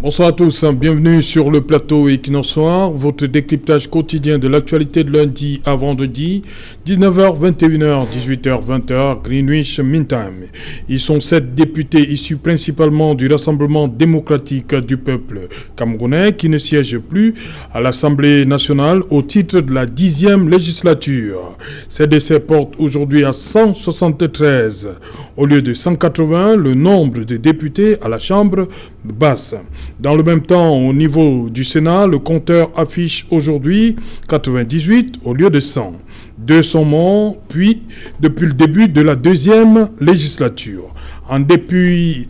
Bonsoir à tous, bienvenue sur le plateau Equinox Soir, votre décryptage quotidien de l'actualité de lundi à vendredi, 19h, 21h, 18h, 20h, Greenwich Mean Time. Ils sont 7 députés issus principalement du Rassemblement démocratique du peuple camerounais qui ne siègent plus à l'Assemblée nationale au titre de la 10e législature. Ces décès portent aujourd'hui à 173. Au lieu de 180, le nombre de députés à la Chambre basse. Dans le même temps, au niveau du Sénat, le compteur affiche aujourd'hui 98 au lieu de 100. 200 morts, puis depuis le début de la 2e législature. En dépit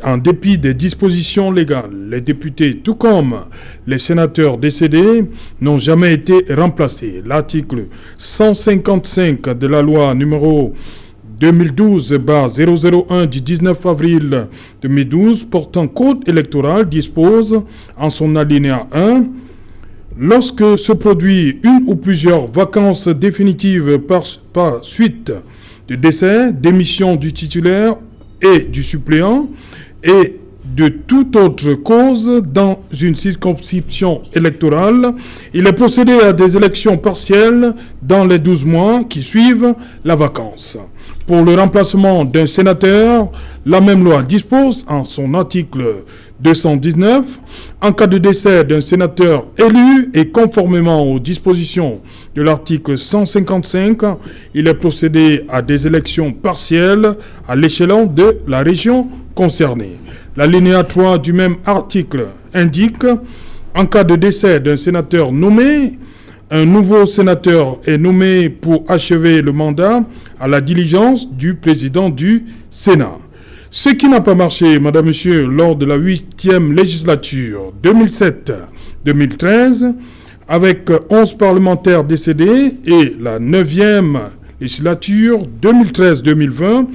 des dispositions légales, les députés, tout comme les sénateurs décédés, n'ont jamais été remplacés. L'article 155 de la loi numéro 2012-001 du 19 avril 2012 portant code électoral dispose en son alinéa 1 lorsque se produit une ou plusieurs vacances définitives par suite de décès, démission du titulaire et du suppléant et de toute autre cause dans une circonscription électorale, il est procédé à des élections partielles dans les 12 mois qui suivent la vacance. Pour le remplacement d'un sénateur, la même loi dispose en son article 219, en cas de décès d'un sénateur élu et conformément aux dispositions de l'article 155, il est procédé à des élections partielles à l'échelon de la région concernée. L'alinéa 3 du même article indique, en cas de décès d'un sénateur nommé, un nouveau sénateur est nommé pour achever le mandat à la diligence du président du Sénat. Ce qui n'a pas marché, madame, monsieur, lors de la 8e législature 2007-2013, avec 11 parlementaires décédés, et la 9e législature 2013-2020,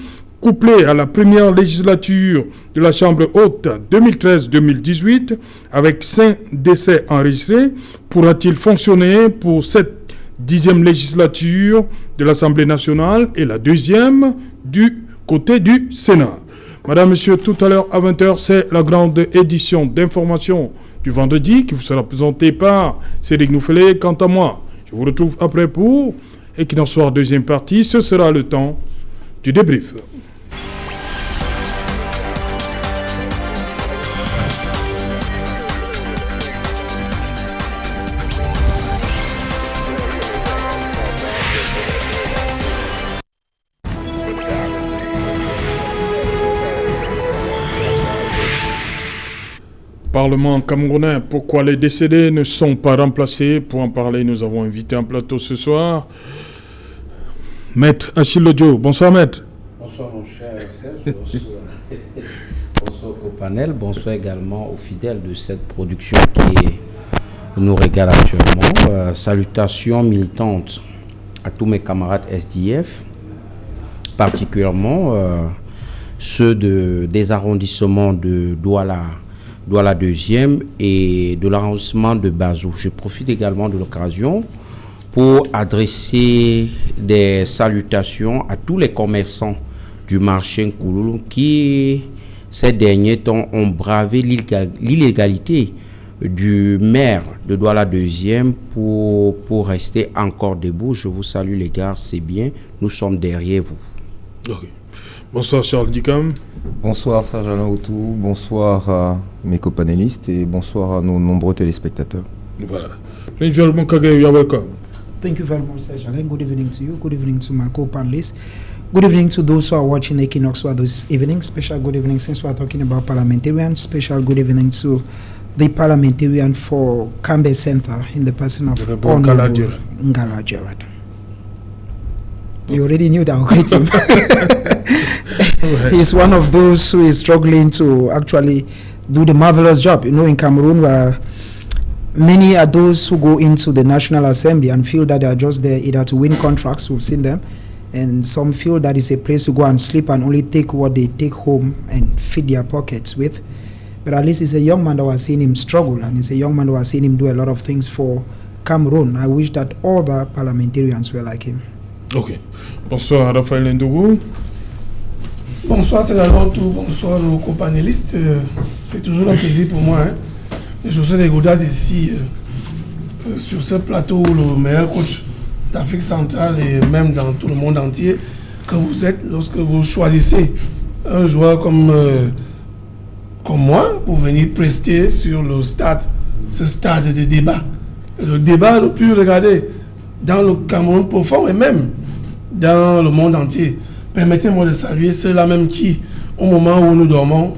couplée à la première législature de la Chambre haute 2013-2018, avec 5 décès enregistrés, pourra-t-il fonctionner pour cette 10e législature de l'Assemblée nationale et la 2e du côté du Sénat? Madame, monsieur, tout à l'heure à 20h, c'est la grande édition d'information du vendredi qui vous sera présentée par Cédric Nouffelé. Quant à moi, je vous retrouve après pour Equinox Soir deuxième partie. Ce sera le temps du débrief. Parlement camerounais, pourquoi les décédés ne sont pas remplacés? Pour en parler, nous avons invité un plateau ce soir. Maître Achille Lodjo. Bonsoir, maître. Bonsoir, mon cher Serge. Bonsoir au panel. Bonsoir également aux fidèles de cette production qui nous régale actuellement. Salutations militantes à tous mes camarades SDF, particulièrement ceux des arrondissements de Douala 2e et de l'arrondissement de Bazou. Je profite également de l'occasion pour adresser des salutations à tous les commerçants du marché Nkouloulou qui, ces derniers temps, ont bravé l'illégalité du maire de Douala 2e pour rester encore debout. Je vous salue les gars, c'est bien, nous sommes derrière vous. Okay. Bonsoir Charles Dicam. Bonsoir Serge Alain Outou, bonsoir à mes copanélistes et bonsoir à nos nombreux téléspectateurs. Voilà. Thank you welcome. Thank you very much, Serge Alain. Good evening to you. Good evening to my co-panelists. Good evening to those who are watching Equinox this evening. Special good evening since we are talking about parliamentarians. Special good evening to the parliamentarian for Cambe Center in the person of Honorable Ngala Gerard. You already knew that I'll greet him. He's one of those who is struggling to actually do the marvelous job. You know, in Cameroon, where many are those who go into the National Assembly and feel that they are just there either to win contracts. We've seen them. And some feel that it's a place to go and sleep and only take what they take home and feed their pockets with. But at least it's a young man that was seeing him struggle, and it's a young man that was seeing him do a lot of things for Cameroon. I wish that all the parliamentarians were like him. Ok. Bonsoir Raphaël Ndougou. Bonsoir Cédric, bonsoir aux co-panélistes. C'est toujours un plaisir pour moi José de Gaudas ici, sur ce plateau, le meilleur coach d'Afrique centrale et même dans tout le monde entier que vous êtes lorsque vous choisissez un joueur comme moi pour venir prester sur le stade, ce stade de débat. Le débat le plus regardé dans le Cameroun profond et même dans le monde entier. Permettez-moi de saluer ceux-là même qui, au moment où nous dormons,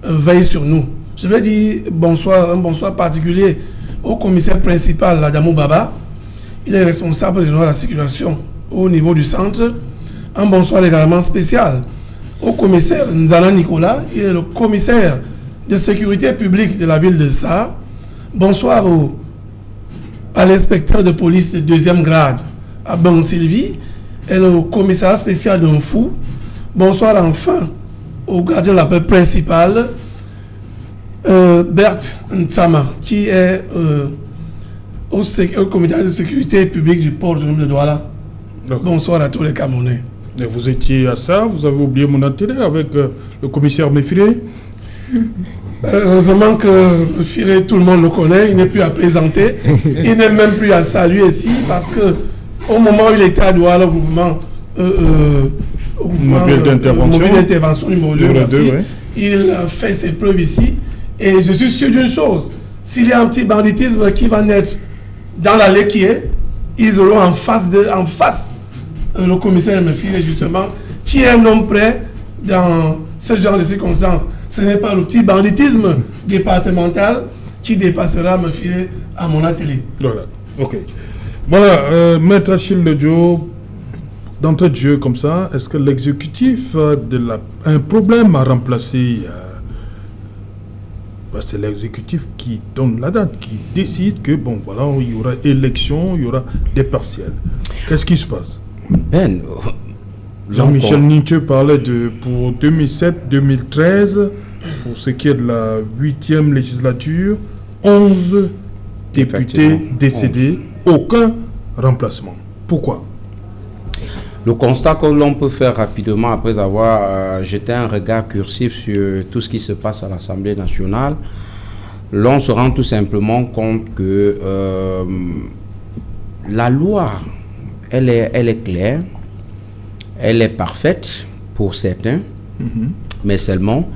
veillent sur nous. Je vais dire bonsoir, un bonsoir particulier au commissaire principal, Adamou Baba. Il est responsable de la circulation au niveau du centre. Un bonsoir également spécial au commissaire Nzana Nicolas. Il est le commissaire de sécurité publique de la ville de Sa. Bonsoir à l'inspecteur de police de 2e grade, à Ben Sylvie, et le commissariat spécial d'Onfou. Bonsoir enfin au gardien de la paix principal, Bert Ntsama, qui est au comité de sécurité publique du port de Douala. Bonsoir à tous les Camerounais. Et vous étiez à ça, vous avez oublié mon intérêt avec le commissaire Méfiré. Heureusement que Méfiré, tout le monde le connaît, il n'est plus à présenter, il n'est même plus à saluer ici, parce que au moment où il était à Douala, au groupement mobile d'intervention numéro 2, il a fait ses preuves ici. Et je suis sûr d'une chose, s'il y a un petit banditisme qui va naître dans l'allée qui est, ils auront en face le commissaire Méfiré, justement, qui est un homme prêt dans ce genre de circonstances. Ce n'est pas le petit banditisme départemental qui dépassera Méfiré à mon atelier. Voilà, ok. Voilà, Maître Achille Diop, d'entrée de jeu comme ça, est-ce que l'exécutif a un problème à remplacer c'est l'exécutif qui donne la date, qui décide que, bon, voilà, il y aura élection, il y aura des partiels. Qu'est-ce qui se passe? Jean-Michel Nietzsche parlait pour 2007-2013, pour ce qui est de la 8e législature, 11 députés décédés, aucun remplacement. Pourquoi? Le constat que l'on peut faire rapidement après avoir jeté un regard cursif sur tout ce qui se passe à l'Assemblée nationale, l'on se rend tout simplement compte que la loi, elle est claire, elle est parfaite pour certains, mais seulement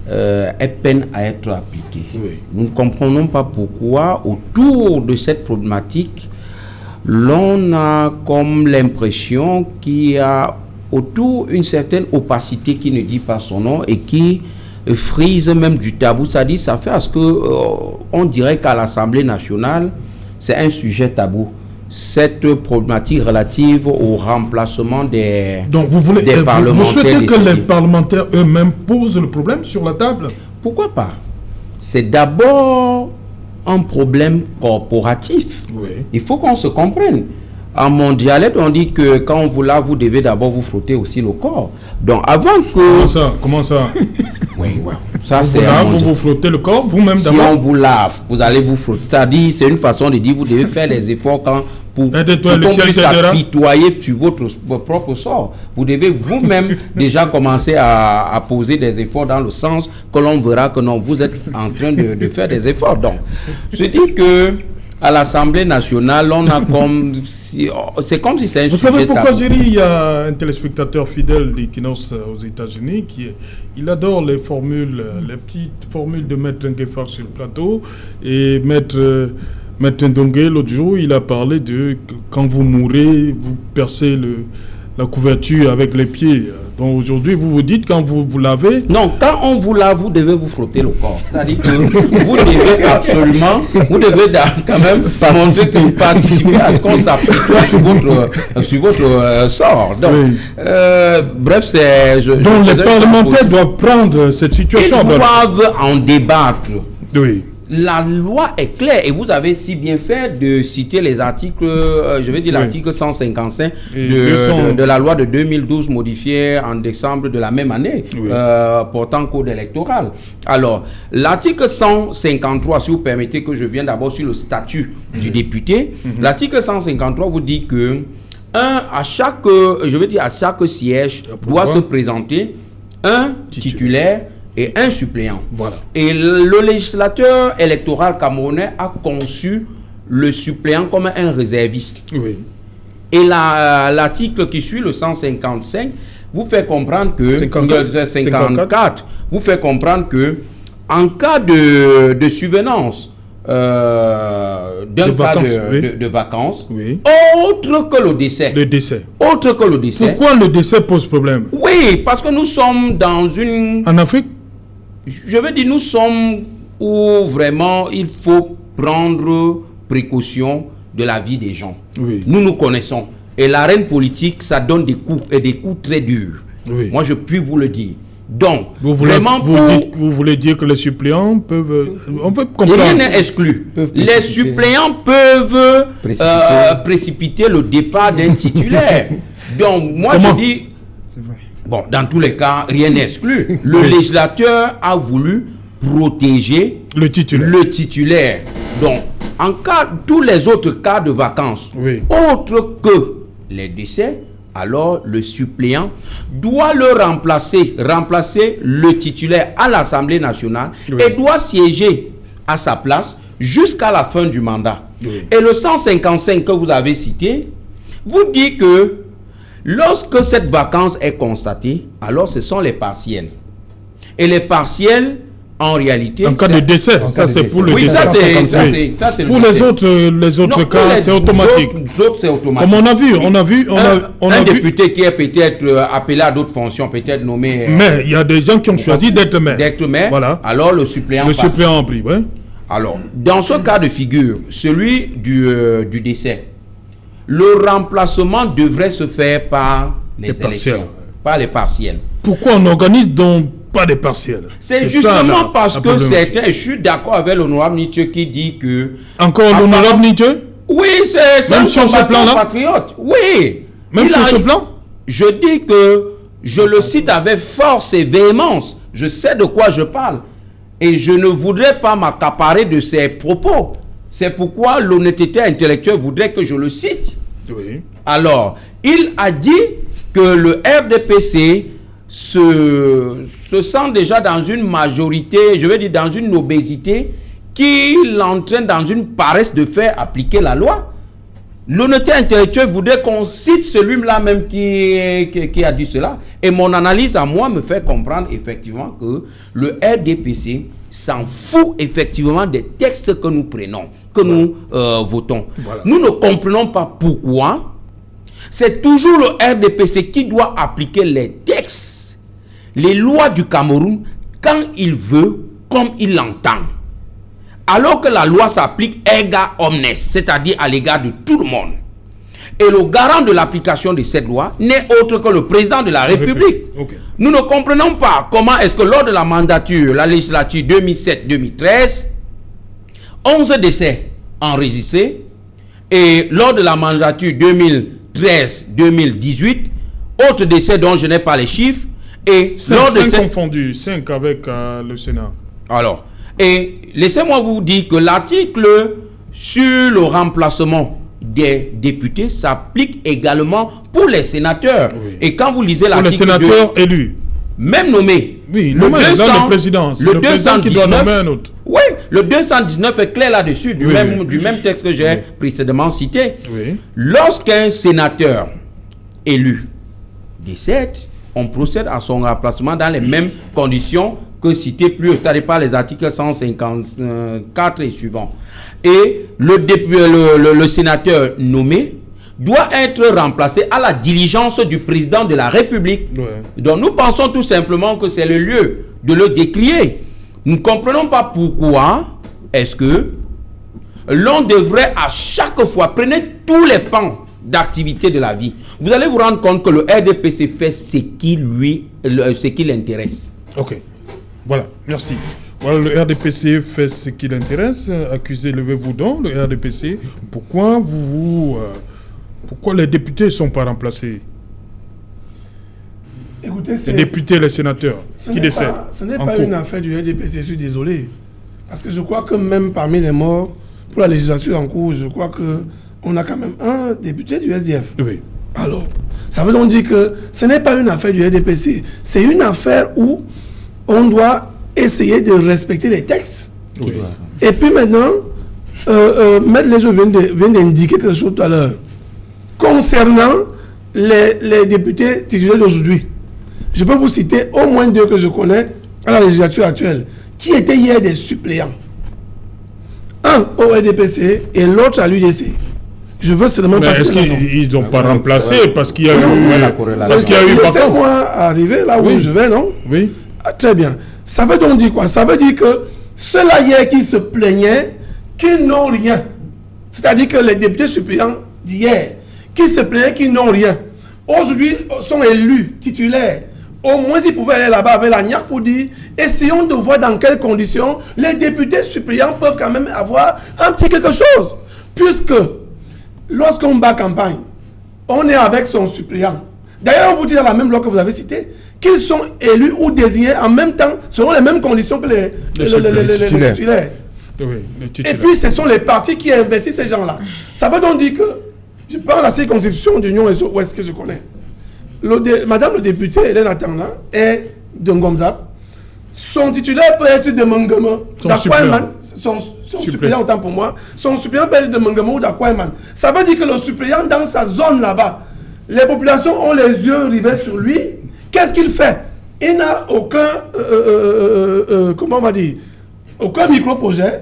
elle peine à être appliquée. Oui. Nous ne comprenons pas pourquoi autour de cette problématique, l'on a comme l'impression qu'il y a autour une certaine opacité qui ne dit pas son nom et qui frise même du tabou. C'est-à-dire, ça fait à ce qu'on dirait qu'à l'Assemblée nationale, c'est un sujet tabou. Cette problématique relative au remplacement des parlementaires. Vous souhaitez que les parlementaires eux-mêmes posent le problème sur la table? Pourquoi pas? C'est d'abord un problème corporatif. Oui. Il faut qu'on se comprenne. En mon dialecte, on dit que quand on vous lave, vous devez d'abord vous frotter aussi le corps. Donc avant que... Comment ça Oui, ouais. Ça c'est... Vous frottez le corps vous-même d'abord? Si on vous lave, vous allez vous frotter. C'est-à-dire, c'est une façon de dire, vous devez faire des efforts pour qu'on puisse apitoyer sur votre propre sort. Vous devez vous-même déjà commencer à poser des efforts dans le sens que l'on verra que non, vous êtes en train de faire des efforts. Donc, je dis que à l'Assemblée nationale, on a comme si c'est comme si c'est un sujet. Vous savez pourquoi j'ai dit, il y a un téléspectateur fidèle d'Equinox aux États-Unis il adore les formules, les petites formules de Maître Nguefar sur le plateau. Et Maître Ndongue, l'autre jour, il a parlé de quand vous mourrez, vous percez la couverture avec les pieds. Donc aujourd'hui, vous vous dites quand vous vous lavez... Non, quand on vous lave, vous devez vous frotter le corps. C'est-à-dire que vous devez absolument, vous devez quand même montrer que vous participez à ce qu'on s'applique sur votre sort. Donc, oui. Bref, c'est... Donc les parlementaires doivent prendre cette situation. Ils doivent en débattre. Oui. La loi est claire et vous avez si bien fait de citer les articles, je vais dire l'article 155 de la loi de 2012 modifiée en décembre de la même année, portant code électoral. Alors, l'article 153, si vous permettez que je vienne d'abord sur le statut du député, l'article 153 vous dit que à chaque siège doit se présenter un titulaire et un suppléant. Voilà. Et le législateur électoral camerounais a conçu le suppléant comme un réserviste. Oui. Et l'article qui suit, le 155, vous fait comprendre que 54 vous fait comprendre que en cas de survenance d'un cas de vacances, oui. autre que le décès. Le décès. Autre que le décès. Pourquoi le décès pose problème? Oui, parce que nous sommes dans une... En Afrique? Je veux dire, nous sommes où vraiment il faut prendre précaution de la vie des gens. Oui. Nous connaissons. Et l'arène politique, ça donne des coups, et des coups très durs. Oui. Moi, je puis vous le dire. Donc, vous voulez dire que les suppléants peuvent... on peut comprendre. Rien n'est exclu. Les suppléants peuvent précipiter le départ d'un titulaire. Donc, moi, je dis... C'est vrai. Bon, dans tous les cas, rien n'est exclu. Le législateur a voulu protéger le titulaire. Donc, en cas, tous les autres cas de vacances, oui. autres que les décès, alors le suppléant doit le remplacer le titulaire à l'Assemblée nationale, oui. Et doit siéger à sa place jusqu'à la fin du mandat. Oui. Et le 155 que vous avez cité vous dit que lorsque cette vacance est constatée, alors ce sont les partiels. Et les partiels, en réalité... En cas de décès, ça c'est pour le décès. Ça c'est pour les autres cas, c'est automatique. C'est automatique. Comme on a vu un député qui est peut-être appelé à d'autres fonctions, peut-être nommé... mais il y a des gens qui ont choisi d'être maire. Voilà. Alors le suppléant passe. Le suppléant pris, oui. Alors, dans ce cas de figure, celui du décès, le remplacement devrait se faire par les élections, par les partiels. Pourquoi on n'organise donc pas des partiels? C'est justement parce que certains, je suis d'accord avec l'honorable Nietzsche qui dit que... Encore l'honorable Nietzsche? Oui, c'est même sur ce plan-là, patriote. Oui. Même sur ce plan? Je dis que je le cite avec force et véhémence. Je sais de quoi je parle. Et je ne voudrais pas m'accaparer de ses propos. C'est pourquoi l'honnêteté intellectuelle voudrait que je le cite. Oui. Alors, il a dit que le RDPC se sent déjà dans une majorité, je veux dire dans une obésité, qui l'entraîne dans une paresse de faire appliquer la loi. L'honnêteté intellectuelle voudrait qu'on cite celui-là même qui a dit cela. Et mon analyse à moi me fait comprendre effectivement que le RDPC s'en fout effectivement des textes que nous prenons, que nous votons. Voilà. Nous ne comprenons pas pourquoi c'est toujours le RDPC qui doit appliquer les textes, les lois du Cameroun quand il veut, comme il l'entend. Alors que la loi s'applique erga omnes, c'est-à-dire à l'égard de tout le monde. Et le garant de l'application de cette loi n'est autre que le président de la République. Okay. Nous ne comprenons pas comment est-ce que lors de la mandature, la législature 2007-2013, 11 décès enregistrés, et lors de la mandature 2013-2018, autres décès dont je n'ai pas les chiffres, et 5 confondus, 5 avec le Sénat. Alors, et laissez-moi vous dire que l'article sur le remplacement des députés s'applique également pour les sénateurs. Oui. Et quand vous lisez l'article... Pour les sénateurs élus. Même nommés. Oui, nommé dans le président. Le 219 qui doit nommer un autre. Oui, le 219 est clair là-dessus, du même texte que j'ai précédemment cité. Oui. Lorsqu'un sénateur élu décède, on procède à son remplacement dans les mêmes conditions que cité plus, c'est-à-dire par les articles 154 et suivants. Et le sénateur nommé doit être remplacé à la diligence du président de la République. Ouais. Donc nous pensons tout simplement que c'est le lieu de le décrier. Nous ne comprenons pas pourquoi est-ce que l'on devrait à chaque fois, prenez tous les pans d'activité de la vie. Vous allez vous rendre compte que le RDPC fait ce qui l'intéresse. Ok. Voilà, merci. Voilà, le RDPC fait ce qui l'intéresse. Accusé, levez-vous donc, le RDPC. Pourquoi pourquoi les députés ne sont pas remplacés? Écoutez, les députés, les sénateurs qui décèdent. Ce n'est pas une affaire du RDPC, je suis désolé. Parce que je crois que même parmi les morts, pour la législature en cours, je crois qu'on a quand même un député du SDF. Oui. Alors, ça veut donc dire que ce n'est pas une affaire du RDPC. C'est une affaire où on doit essayer de respecter les textes. Oui. Et puis maintenant, Maître Lejo vient d'indiquer quelque chose tout à l'heure. Concernant les députés titulaires d'aujourd'hui, je peux vous citer au moins 2 que je connais à la législature actuelle, qui étaient hier des suppléants. Un au RDPC et l'autre à l'UDC. Je veux seulement passer. Est-ce qu'ils n'ont pas remplacé parce qu'il y a eu vacances? Moi arriver là où je vais, non? Oui. Ah, très bien. Ça veut donc dire quoi? Ça veut dire que ceux-là hier qui se plaignaient, qui n'ont rien. C'est-à-dire que les députés suppléants d'hier, qui se plaignaient, qui n'ont rien, aujourd'hui sont élus titulaires. Au moins, ils pouvaient aller là-bas avec la niaque pour dire, essayons de voir dans quelles conditions les députés suppléants peuvent quand même avoir un petit quelque chose. Puisque, lorsqu'on bat campagne, on est avec son suppléant. D'ailleurs, on vous dit dans la même loi que vous avez citée, qu'ils sont élus ou désignés en même temps, selon les mêmes conditions que les titulaires. Oui, et puis, ce sont les partis qui investissent ces gens-là. Ça veut donc dire que, je prends la circonscription d'Union Ouest que je connais. Madame le député Hélène Atanga est de Ngomzap. Son titulaire peut être de Mangama, d'Akwaiman. Son suppléant, autant pour moi. Son suppléant peut être de Mangama ou d'Akwaiman. Ça veut dire que le suppléant dans sa zone là-bas, les populations ont les yeux rivés sur lui. Qu'est-ce qu'il fait? Il n'a aucun, comment on va dire, aucun micro-projet.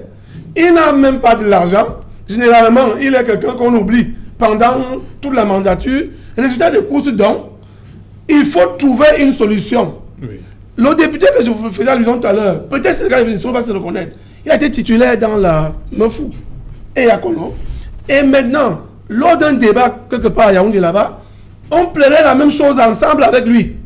Il n'a même pas de l'argent. Généralement, il est quelqu'un qu'on oublie pendant toute la mandature. Résultat des courses donc, il faut trouver une solution. Oui. Le député que je vous faisais allusion tout à l'heure, peut-être que les gens ne vont pas se reconnaître. Il a été titulaire dans la Mefou et à Kono. Et maintenant, lors d'un débat quelque part à Yaoundé là-bas, on plairait la même chose ensemble avec lui.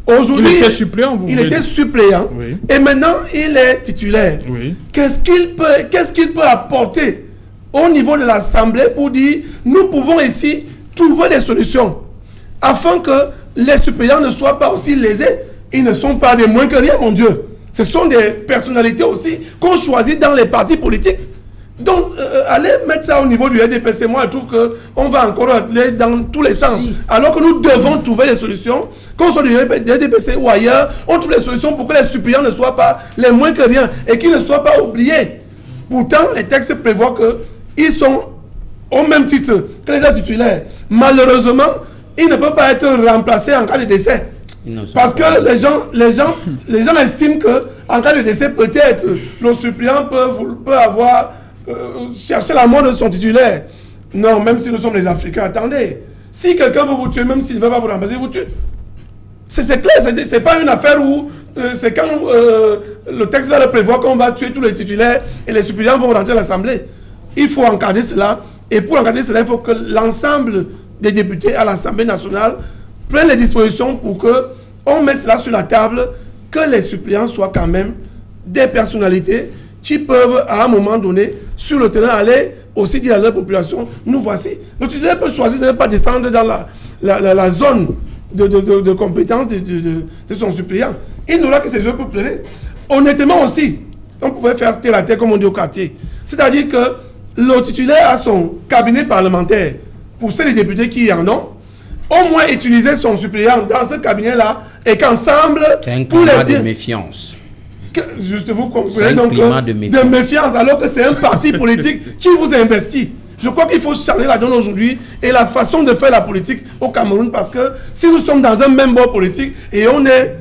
Aujourd'hui, il était suppléant, il était suppléant. Oui. Et maintenant, il est titulaire. Oui. Qu'est-ce qu'il peut apporter au niveau de l'Assemblée pour dire, nous pouvons ici trouver des solutions afin que les suppléants ne soient pas aussi lésés. Ils ne sont pas des moins que rien, mon Dieu. Ce sont des personnalités aussi qu'on choisit dans les partis politiques. Donc, allez mettre ça au niveau du RDPC, moi je trouve qu'on va encore aller dans tous les sens. Alors que nous devons trouver des solutions, qu'on soit du RDPC ou ailleurs, on trouve des solutions pour que les suppléants ne soient pas les moins que rien et qu'ils ne soient pas oubliés. Pourtant, les textes prévoient qu'ils sont au même titre que les titulaires. Malheureusement, ils ne peuvent pas être remplacés en cas de décès. Parce que les gens estiment qu'en cas de décès, peut-être, le suppléant peut avoir cherché la mort de son titulaire. Non, même si nous sommes les Africains, attendez. Si quelqu'un veut vous tuer, même s'il ne veut pas vous remplacer, vous tue. C'est clair, c'est pas une affaire où c'est quand le texte va le prévoir qu'on va tuer tous les titulaires et les suppléants vont rentrer à l'Assemblée. Il faut encadrer cela. Et pour encadrer cela, il faut que l'ensemble des députés à l'Assemblée nationale prennent les dispositions pour qu'on mette cela sur la table, que les suppléants soient quand même des personnalités qui peuvent, à un moment donné, sur le terrain, aller aussi dire à leur population, nous voici. Le titulaire peut choisir de ne pas descendre dans la zone de compétence de son suppléant. Il n'aura que ses yeux pour pleurer. Honnêtement aussi, on pouvait faire terre à terre comme on dit au quartier. C'est-à-dire que le titulaire a son cabinet parlementaire pour ceux des députés qui en ont, au moins utiliser son suppléant dans ce cabinet-là et qu'ensemble... C'est un climat de méfiance. Juste vous comprenez donc de méfiance alors que c'est un parti politique qui vous investit. Je crois qu'il faut changer la donne aujourd'hui et la façon de faire la politique au Cameroun parce que si nous sommes dans un même bord politique et on est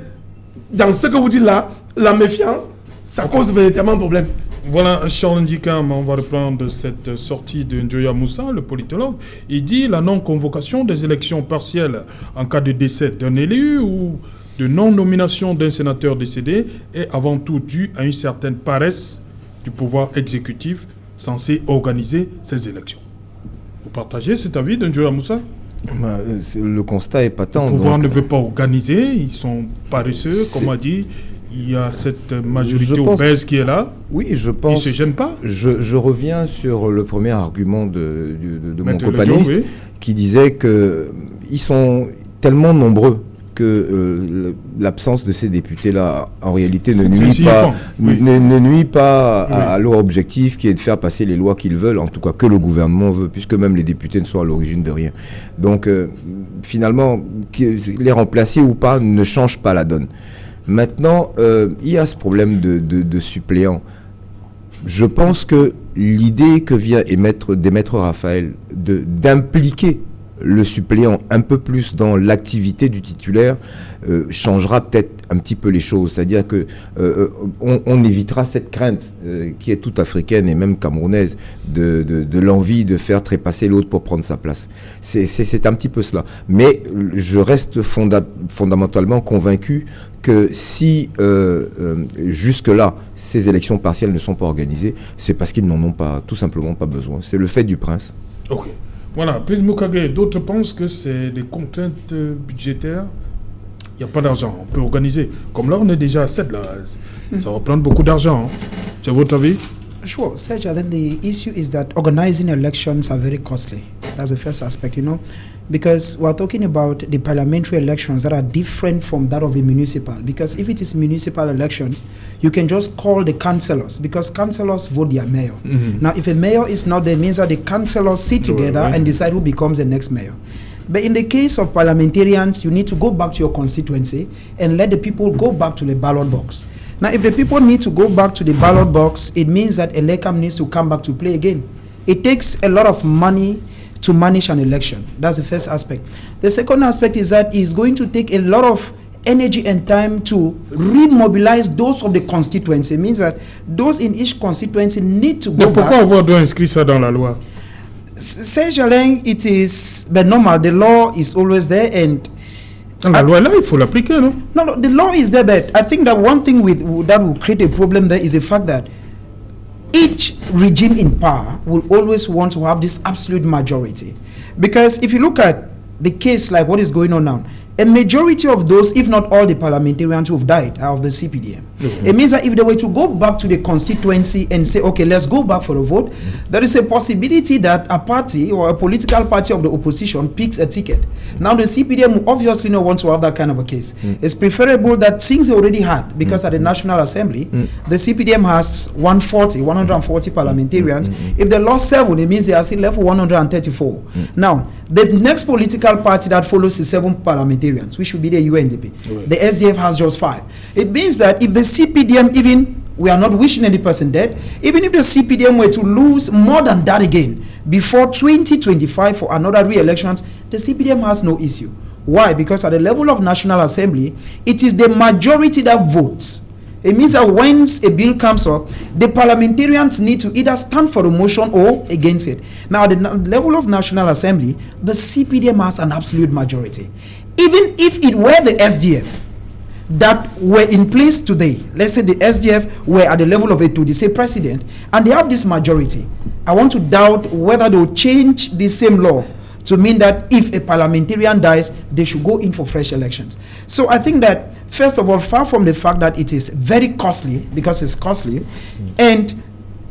dans ce que vous dites là, la méfiance, ça cause véritablement un problème. Voilà, Charles Ndikam, on va reprendre cette sortie de Njoya Moussa, le politologue. Il dit la non-convocation des élections partielles en cas de décès d'un élu ou de non-nomination d'un sénateur décédé est avant tout due à une certaine paresse du pouvoir exécutif censé organiser ces élections. Vous partagez cet avis de Njoya Moussa? Le constat est patent. Le pouvoir ne veut pas organiser, ils sont paresseux, comme a dit. Il y a cette majorité obèse qui est là. Oui, je pense. Ils ne se gênent pas. Je reviens sur le premier argument de mon copanéliste qui disait qu'ils sont tellement nombreux que l'absence de ces députés-là, en réalité, ne nuit pas à leur objectif qui est de faire passer les lois qu'ils veulent, en tout cas que le gouvernement veut, puisque même les députés ne sont à l'origine de rien. Donc, finalement, les remplacer ou pas ne change pas la donne. Maintenant, il y a ce problème de suppléants. Je pense que l'idée que vient d'émettre Raphaël d'impliquer le suppléant un peu plus dans l'activité du titulaire changera peut-être un petit peu les choses. C'est-à-dire que on évitera cette crainte qui est toute africaine et même camerounaise de l'envie de faire trépasser l'autre pour prendre sa place. C'est un petit peu cela. Mais je reste fondamentalement convaincu que si jusque-là ces élections partielles ne sont pas organisées, c'est parce qu'ils n'en ont pas, tout simplement pas besoin. C'est le fait du prince. Ok. Voilà, Prince Mukage, d'autres pensent que c'est des contraintes budgétaires. Il n'y a pas d'argent, on peut organiser. Comme là, on est déjà à 7, là. Ça va prendre beaucoup d'argent. Hein. C'est votre avis? Sure, Serge, then the issue is that organizing elections are very costly. That's the first aspect, because we're talking about the parliamentary elections that are different from that of the municipal. Because if it is municipal elections, you can just call the councillors, because councillors vote their mayor. Mm-hmm. Now, if a mayor is not there, it means that the councillors sit together and decide who becomes the next mayor. But in the case of parliamentarians, you need to go back to your constituency and let the people go back to the ballot box. Now, if the people need to go back to the ballot box, it means that Elekam needs to come back to play again. It takes a lot of money to manage an election. That's the first aspect. The second aspect is that it's going to take a lot of energy and time to remobilize those of the constituency. It means that those in each constituency need to go back. Pourquoi avoir doit inscrire ça dans la loi? Serge Alain, it is but normal. The law is always there, and la loi là, il faut l'appliquer, non? No, the law is there, but I think that one thing that will create a problem there is the fact that each regime in power will always want to have this absolute majority. Because if you look at the case like what is going on now, a majority of those, if not all the parliamentarians who have died are of the CPDM. Mm-hmm. It means that if they were to go back to the constituency and say, okay, let's go back for a vote, there is a possibility that a party or a political party of the opposition picks a ticket. Now the CPDM will obviously not want to have that kind of a case. It's preferable that things they already had, because at the National Assembly, the CPDM has 140 parliamentarians. If they lost 7, it means they are still left with 134. Now, the next political party that follows is 7 parliamentarians, which should be the UNDP. Right. The SDF has just 5. It means that if the CPDM, even, we are not wishing any person dead, even if the CPDM were to lose more than that again before 2025 for another re-elections, the CPDM has no issue. Why? Because at the level of National Assembly, it is the majority that votes. It means that once a bill comes up, the parliamentarians need to either stand for the motion or against it. Now, at the level of National Assembly, the CPDM has an absolute majority. Even if it were the SDF that were in place today, let's say the SDF were at the level of a to say president, and they have this majority, I want to doubt whether they will change the same law to mean that if a parliamentarian dies, they should go in for fresh elections. So I think that, first of all, far from the fact that it is very costly, because it's costly, and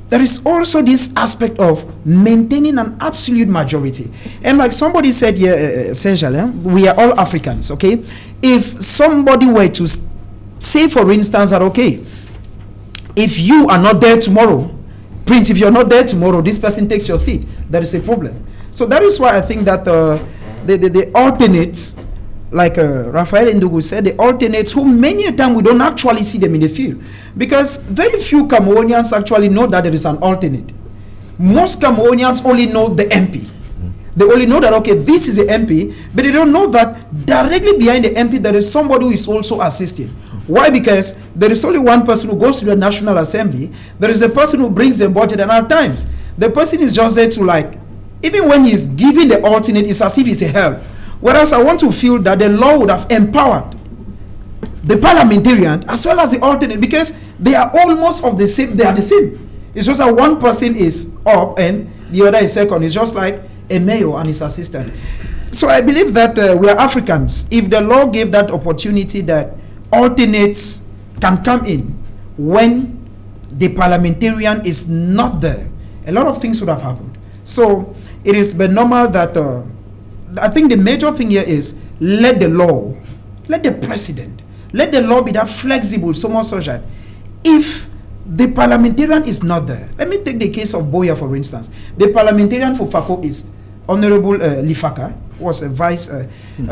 there is also this aspect of maintaining an absolute majority. And like somebody said here, Serge Alain, we are all Africans, okay? If somebody were to say, for instance, that, okay, if you are not there tomorrow, Prince, if you're not there tomorrow, this person takes your seat, there is a problem. So that is why I think that the alternates, like Raphael Ndugu said, the alternates who many a time we don't actually see them in the field. Because very few Cameroonians actually know that there is an alternate. Most Cameroonians only know the MP. They only know that, okay, this is the MP, but they don't know that directly behind the MP there is somebody who is also assisting. Why? Because there is only one person who goes to the National Assembly. There is a person who brings the budget, and at times the person is just there to, like, even when he's giving the alternate, it's as if it's a help. Whereas I want to feel that the law would have empowered the parliamentarian as well as the alternate, because they are almost of the same. They are the same. It's just that one person is up and the other is second. It's just like a mayor and his assistant. So I believe that we are Africans. If the law gave that opportunity that alternates can come in when the parliamentarian is not there, a lot of things would have happened. So it is but normal that I think the major thing here is let the law, let the president, let the law be that flexible, so much so that if the parliamentarian is not there, let me take the case of Boya, for instance. The parliamentarian for Fako East Honorable Lifaka was a vice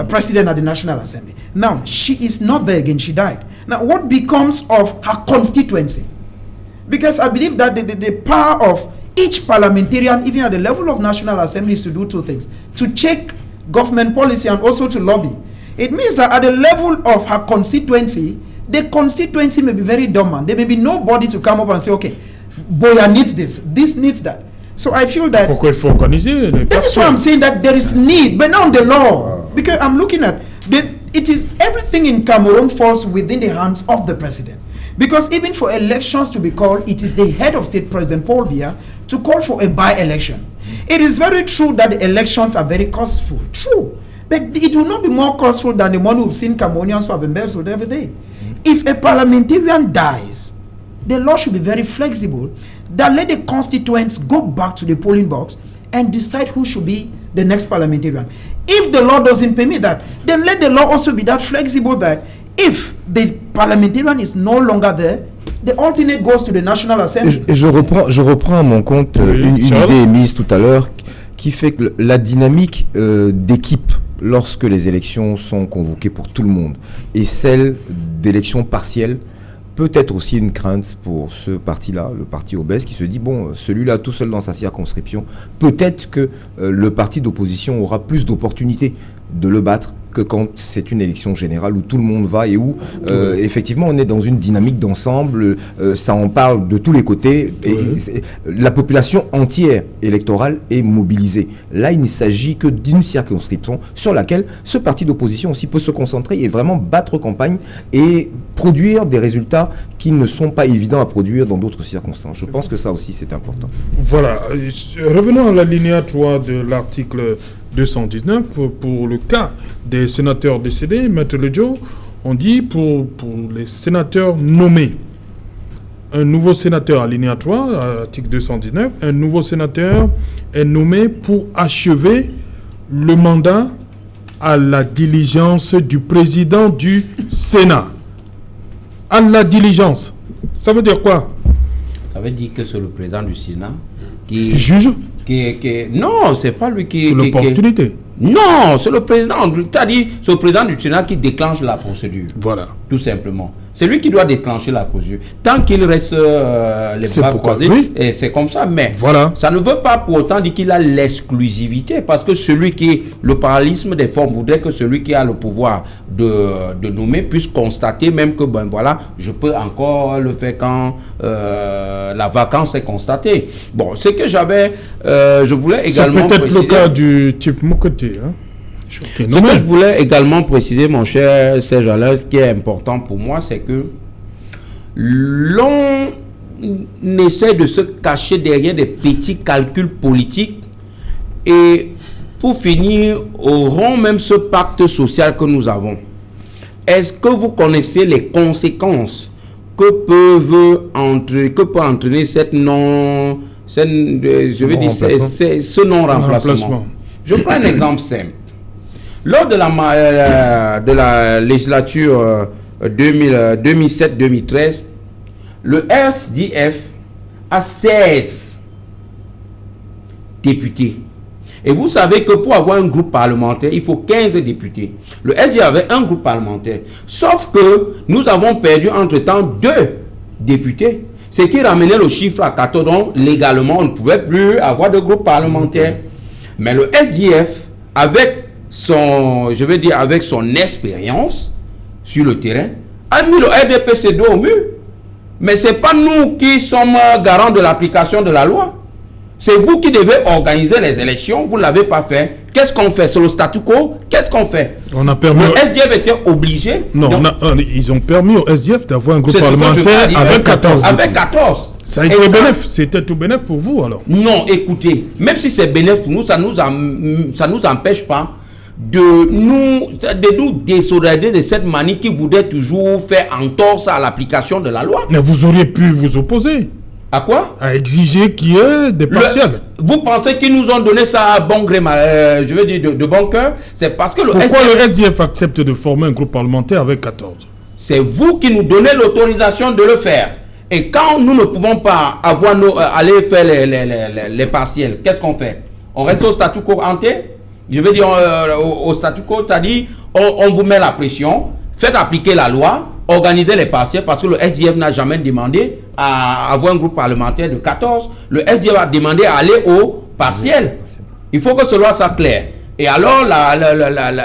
president at the National Assembly. Now, she is not there again. She died. Now, what becomes of her constituency? Because I believe that the power of each parliamentarian, even at the level of National Assembly, is to do two things: to check government policy and also to lobby. It means that at the level of her constituency, the constituency may be very dormant. There may be nobody to come up and say, okay, Boya needs this needs that. So I feel that that is why I'm saying that there is need, but not the law. Because I'm looking at it is everything in Cameroon falls within the hands of the president. Because even for elections to be called, it is the head of state, President Paul Biya, to call for a by-election. It is very true that the elections are very costful. True. But it will not be more costful than the money we've seen Cameroonians who have embezzled every day. If a parliamentarian dies, the law should be very flexible, that let the constituents go back to the polling box and decide who should be the next parliamentarian. If the law doesn't permit that, then let the law also be that flexible that if the parliamentarian is no longer there, the alternate goes to the National Assembly. Je reprends à mon compte une idée émise tout à l'heure qui fait que la dynamique d'équipe lorsque les élections sont convoquées pour tout le monde et celle d'élections partielles peut être aussi une crainte pour ce parti-là, le parti obèse, qui se dit, bon, celui-là tout seul dans sa circonscription, peut-être que le parti d'opposition aura plus d'opportunités de le battre que quand c'est une élection générale où tout le monde va et où effectivement on est dans une dynamique d'ensemble, ça en parle de tous les côtés et la population entière électorale est mobilisée. Là, il ne s'agit que d'une circonscription sur laquelle ce parti d'opposition aussi peut se concentrer et vraiment battre campagne et produire des résultats qui ne sont pas évidents à produire dans d'autres circonstances. Je pense que ça aussi c'est important. Voilà, revenons à la linéa 3 de l'article 219 pour le cas des sénateurs décédés. Maître Ledio, on dit pour les sénateurs nommés, un nouveau sénateur à linéa 3, article 219, un nouveau sénateur est nommé pour achever le mandat à la diligence du président du Sénat. À la diligence. Ça veut dire quoi? Ça veut dire que c'est le président du Sénat qui juge. Non, c'est pas lui qui... C'est l'opportunité. Non, c'est le président. C'est-à-dire, c'est le président du Sénat qui déclenche la procédure. Voilà. Tout simplement. C'est lui qui doit déclencher la procédure. Tant qu'il reste les bras croisés, et c'est comme ça. Mais voilà. Ça ne veut pas pour autant dire qu'il a l'exclusivité. Parce que celui qui... Le parallélisme des formes voudrait que celui qui a le pouvoir de nommer puisse constater même que, ben voilà, je peux encore le faire quand la vacance est constatée. Bon, ce que j'avais... je voulais également... C'est peut-être le cas du type Mokoté, hein? Ce que je voulais également préciser, mon cher Serge Alain, ce qui est important pour moi, c'est que l'on essaie de se cacher derrière des petits calculs politiques et pour finir, auront même ce pacte social que nous avons. Est-ce que vous connaissez les conséquences que peut entraîner ce non-remplacement? Je prends un exemple simple. Lors de la législature 2007-2013, le SDF a 16 députés. Et vous savez que pour avoir un groupe parlementaire, il faut 15 députés. Le SDF avait un groupe parlementaire. Sauf que nous avons perdu entre-temps 2 députés. Ce qui ramenait le chiffre à 14. Donc, légalement, on ne pouvait plus avoir de groupe parlementaire. Mais le SDF, avec son expérience sur le terrain, a mis le RDPC dos au mur. Mais ce n'est pas nous qui sommes garants de l'application de la loi. C'est vous qui devez organiser les élections. Vous ne l'avez pas fait. Qu'est-ce qu'on fait? C'est le statu quo. Qu'est-ce qu'on fait? On a permis... Le SDF était obligé... Non, ils ont permis au SDF d'avoir un groupe parlementaire avec 14. Avec 14. C'était tout bénéf pour vous alors? Non, écoutez, même si c'est bénéf pour nous, ça nous empêche pas de nous désolidariser de cette manie qui voudrait toujours faire entorse à l'application de la loi. Mais vous auriez pu vous opposer. À quoi? À exiger qu'il y ait des partiels. Vous pensez qu'ils nous ont donné ça à bon gré, je veux dire de bon cœur? C'est parce que Pourquoi le SDF accepte de former un groupe parlementaire avec 14? C'est vous qui nous donnez l'autorisation de le faire. Et quand nous ne pouvons pas aller faire les partiels, qu'est-ce qu'on fait? On reste au statu quo ante. Je veux dire au statu quo, c'est-à-dire on vous met la pression, faites appliquer la loi, organisez les partiels, parce que le SDF n'a jamais demandé à avoir un groupe parlementaire de 14. Le SDF a demandé à aller au partiel. Il faut que cela soit clair. Et alors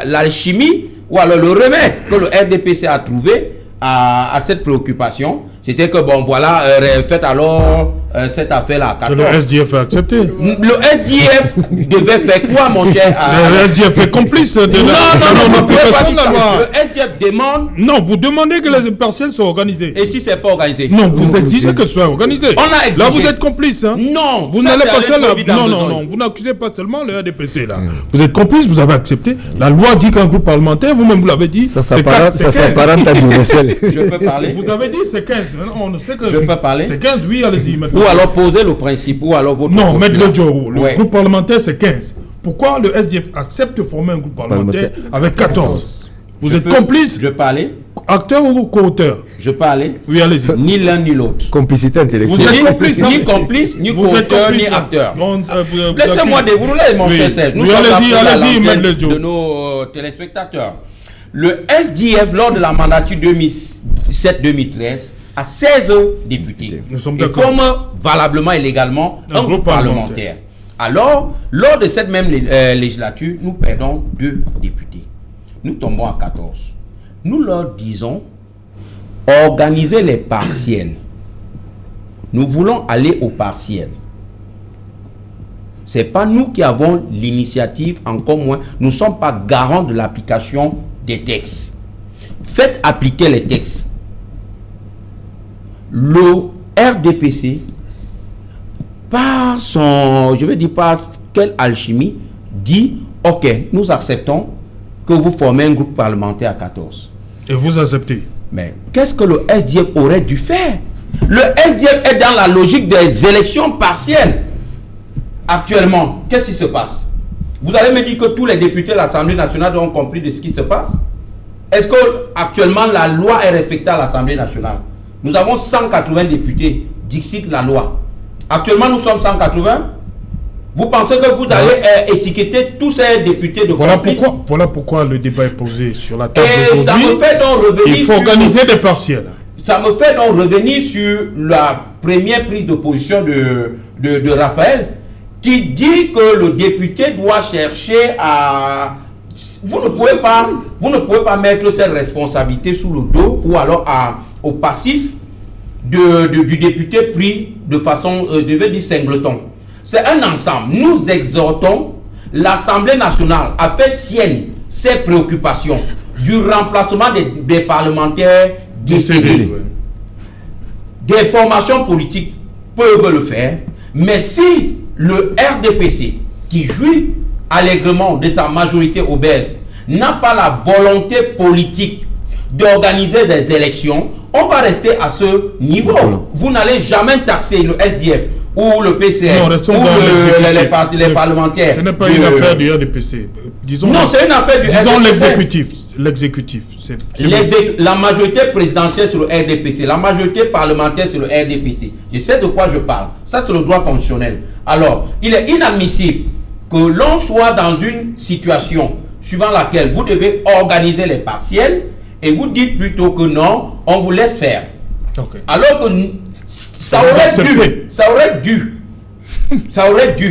l'alchimie ou alors le remède que le RDPC a trouvé à cette préoccupation, c'était que bon voilà, faites alors cette affaire-là. Le SDF a accepté. Le SDF devait faire quoi, mon cher? Le SDF est complice de non, la pas la loi. Le SDF demande. Non, vous demandez que les partiels soient organisés. Et si c'est pas organisé? Non, vous exigez que ce soit organisé. On a exigé. Là, vous êtes complice. Hein? Non, vous n'allez pas seul. Non, vous n'accusez pas seulement le RDPC là. Vous êtes complice, vous avez accepté. La loi dit qu'un groupe parlementaire, vous-même vous l'avez dit. Ça s'apparente à Bruxelles. Je peux parler. Vous avez dit c'est 15. On sait que je peux parler. C'est 15, oui, allez-y. Ou alors poser le principe, ou alors votre. Non, Maître Le Joe, le groupe parlementaire c'est 15. Pourquoi le SDF accepte de former un groupe parlementaire avec 14? Vous êtes complice? Je peux aller. Acteur ou co-auteur? Je peux aller. Oui, allez-y. Ni l'un ni l'autre. Complicité intellectuelle. Vous êtes complice, ni complice, ni co-auteur, ni acteur. Laissez-moi dérouler, mon cher Serge. Nous sommes allez-y, de nos téléspectateurs. Le SDF, lors de la mandature 2007-2013, a 16 députés. Et forme valablement et légalement un groupe parlementaire. Alors, lors de cette même législature, nous perdons 2 députés. Nous tombons à 14. Nous leur disons, organisez les partiels. Nous voulons aller aux partiels. Ce n'est pas nous qui avons l'initiative, encore moins. Nous ne sommes pas garants de l'application des textes. Faites appliquer les textes. Le RDPC, par son, je veux dire, par quelle alchimie, dit, ok, nous acceptons que vous formez un groupe parlementaire à 14. Et vous acceptez. Mais qu'est-ce que le SDF aurait dû faire? Le SDF est dans la logique des élections partielles. Actuellement, qu'est-ce qui se passe? Vous allez me dire que tous les députés de l'Assemblée nationale ont compris de ce qui se passe? Est-ce que actuellement la loi est respectée à l'Assemblée nationale? Nous avons 180 députés, dixit la loi. Actuellement, nous sommes 180. Vous pensez que vous allez étiqueter tous ces députés de complices? Voilà pourquoi le débat est posé sur la table aujourd'hui. Ça me fait donc revenir. Il faut organiser des partiels. Ça me fait donc revenir sur la première prise de position de Raphaël, qui dit que le député doit chercher à... Vous ne pouvez pas mettre cette responsabilité sous le dos ou alors au passif du député pris de façon, je vais dire, singleton. C'est un ensemble. Nous exhortons l'Assemblée nationale à faire sienne ses préoccupations du remplacement des parlementaires décédés. Des formations politiques peuvent le faire, mais si le RDPC, qui jouit allègrement de sa majorité obèse, n'a pas la volonté politique d'organiser des élections, on va rester à ce niveau. Vous n'allez jamais taxer le SDF ou le PCR ou les parlementaires. Ce n'est pas une affaire du RDPC. Disons, non, c'est une affaire du RDPC. L'exécutif. La majorité présidentielle sur le RDPC, la majorité parlementaire sur le RDPC. Je sais de quoi je parle. Ça, c'est le droit constitutionnel. Alors, il est inadmissible que l'on soit dans une situation suivant laquelle vous devez organiser les partiels et vous dites plutôt que non, on vous laisse faire. Okay. Alors que ça aurait dû,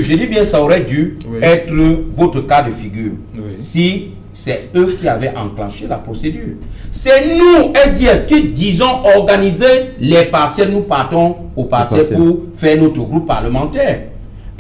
je dis bien ça aurait dû être votre cas de figure. Oui. Si c'est eux qui avaient enclenché la procédure. C'est nous, SDF, qui disons organiser les partiels. Nous partons au partiel pour faire notre groupe parlementaire.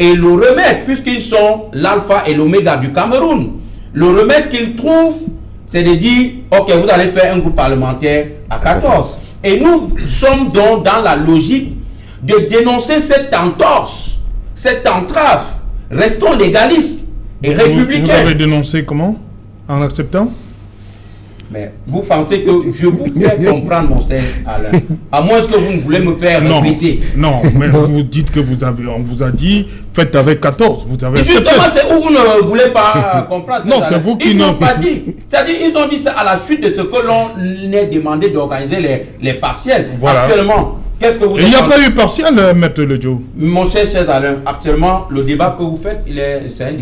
Et le remède, puisqu'ils sont l'alpha et l'oméga du Cameroun, le remède qu'ils trouvent, c'est de dire, ok, vous allez faire un groupe parlementaire à 14. Et nous sommes donc dans la logique de dénoncer cette entorse, cette entrave. Restons légalistes et républicains. Vous avez dénoncé comment? En acceptant? Mais vous pensez que je vous fais comprendre, mon cher Alain, à moins que vous ne voulez me faire répéter. Non, mais vous dites que on vous a dit, faites avec 14. Vous avez justement, c'est où vous ne voulez pas comprendre. Non, c'est vous qui n'ont pas dit. C'est-à-dire, ils ont dit ça à la suite de ce que l'on est demandé d'organiser les partiels. Voilà. Actuellement, Qu'est-ce que vous Il n'y a pas eu partiel, Maître Lejo. Mon cher Alain, actuellement, le débat que vous faites, c'est un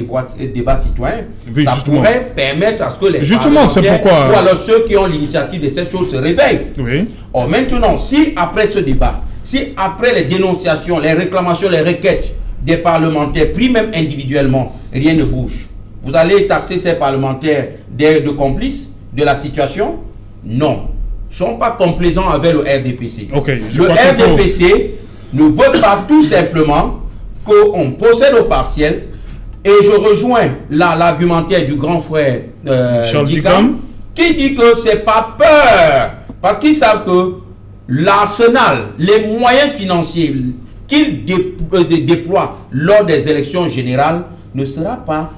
débat citoyen. Oui, ça justement. pourrait permettre à ce que les justement, c'est pourquoi... ou alors ceux qui ont l'initiative de cette chose se réveillent. Oui. Or, maintenant, si après ce débat, si après les dénonciations, les réclamations, les requêtes des parlementaires, pris même individuellement, rien ne bouge, vous allez taxer ces parlementaires de complices de la situation? Non. Ils ne sont pas complaisants avec le RDPC. Okay, le RDPC ne veut pas tout simplement qu'on procède au partiel. Et je rejoins l'argumentaire du grand frère Charles Dicam, qui dit que ce n'est pas peur. Parce qu'ils savent que l'arsenal, les moyens financiers qu'ils déploient lors des élections générales ne seront pas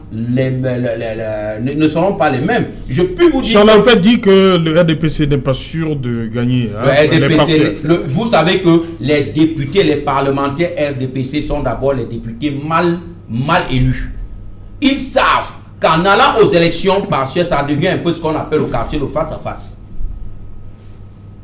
les mêmes. Je peux vous dire... Charles en fait dit que le RDPC n'est pas sûr de gagner. Hein, le RDPC, vous savez que les députés, les parlementaires RDPC sont d'abord les députés mal élus. Ils savent qu'en allant aux élections partielles, ça devient un peu ce qu'on appelle au quartier le face-à-face.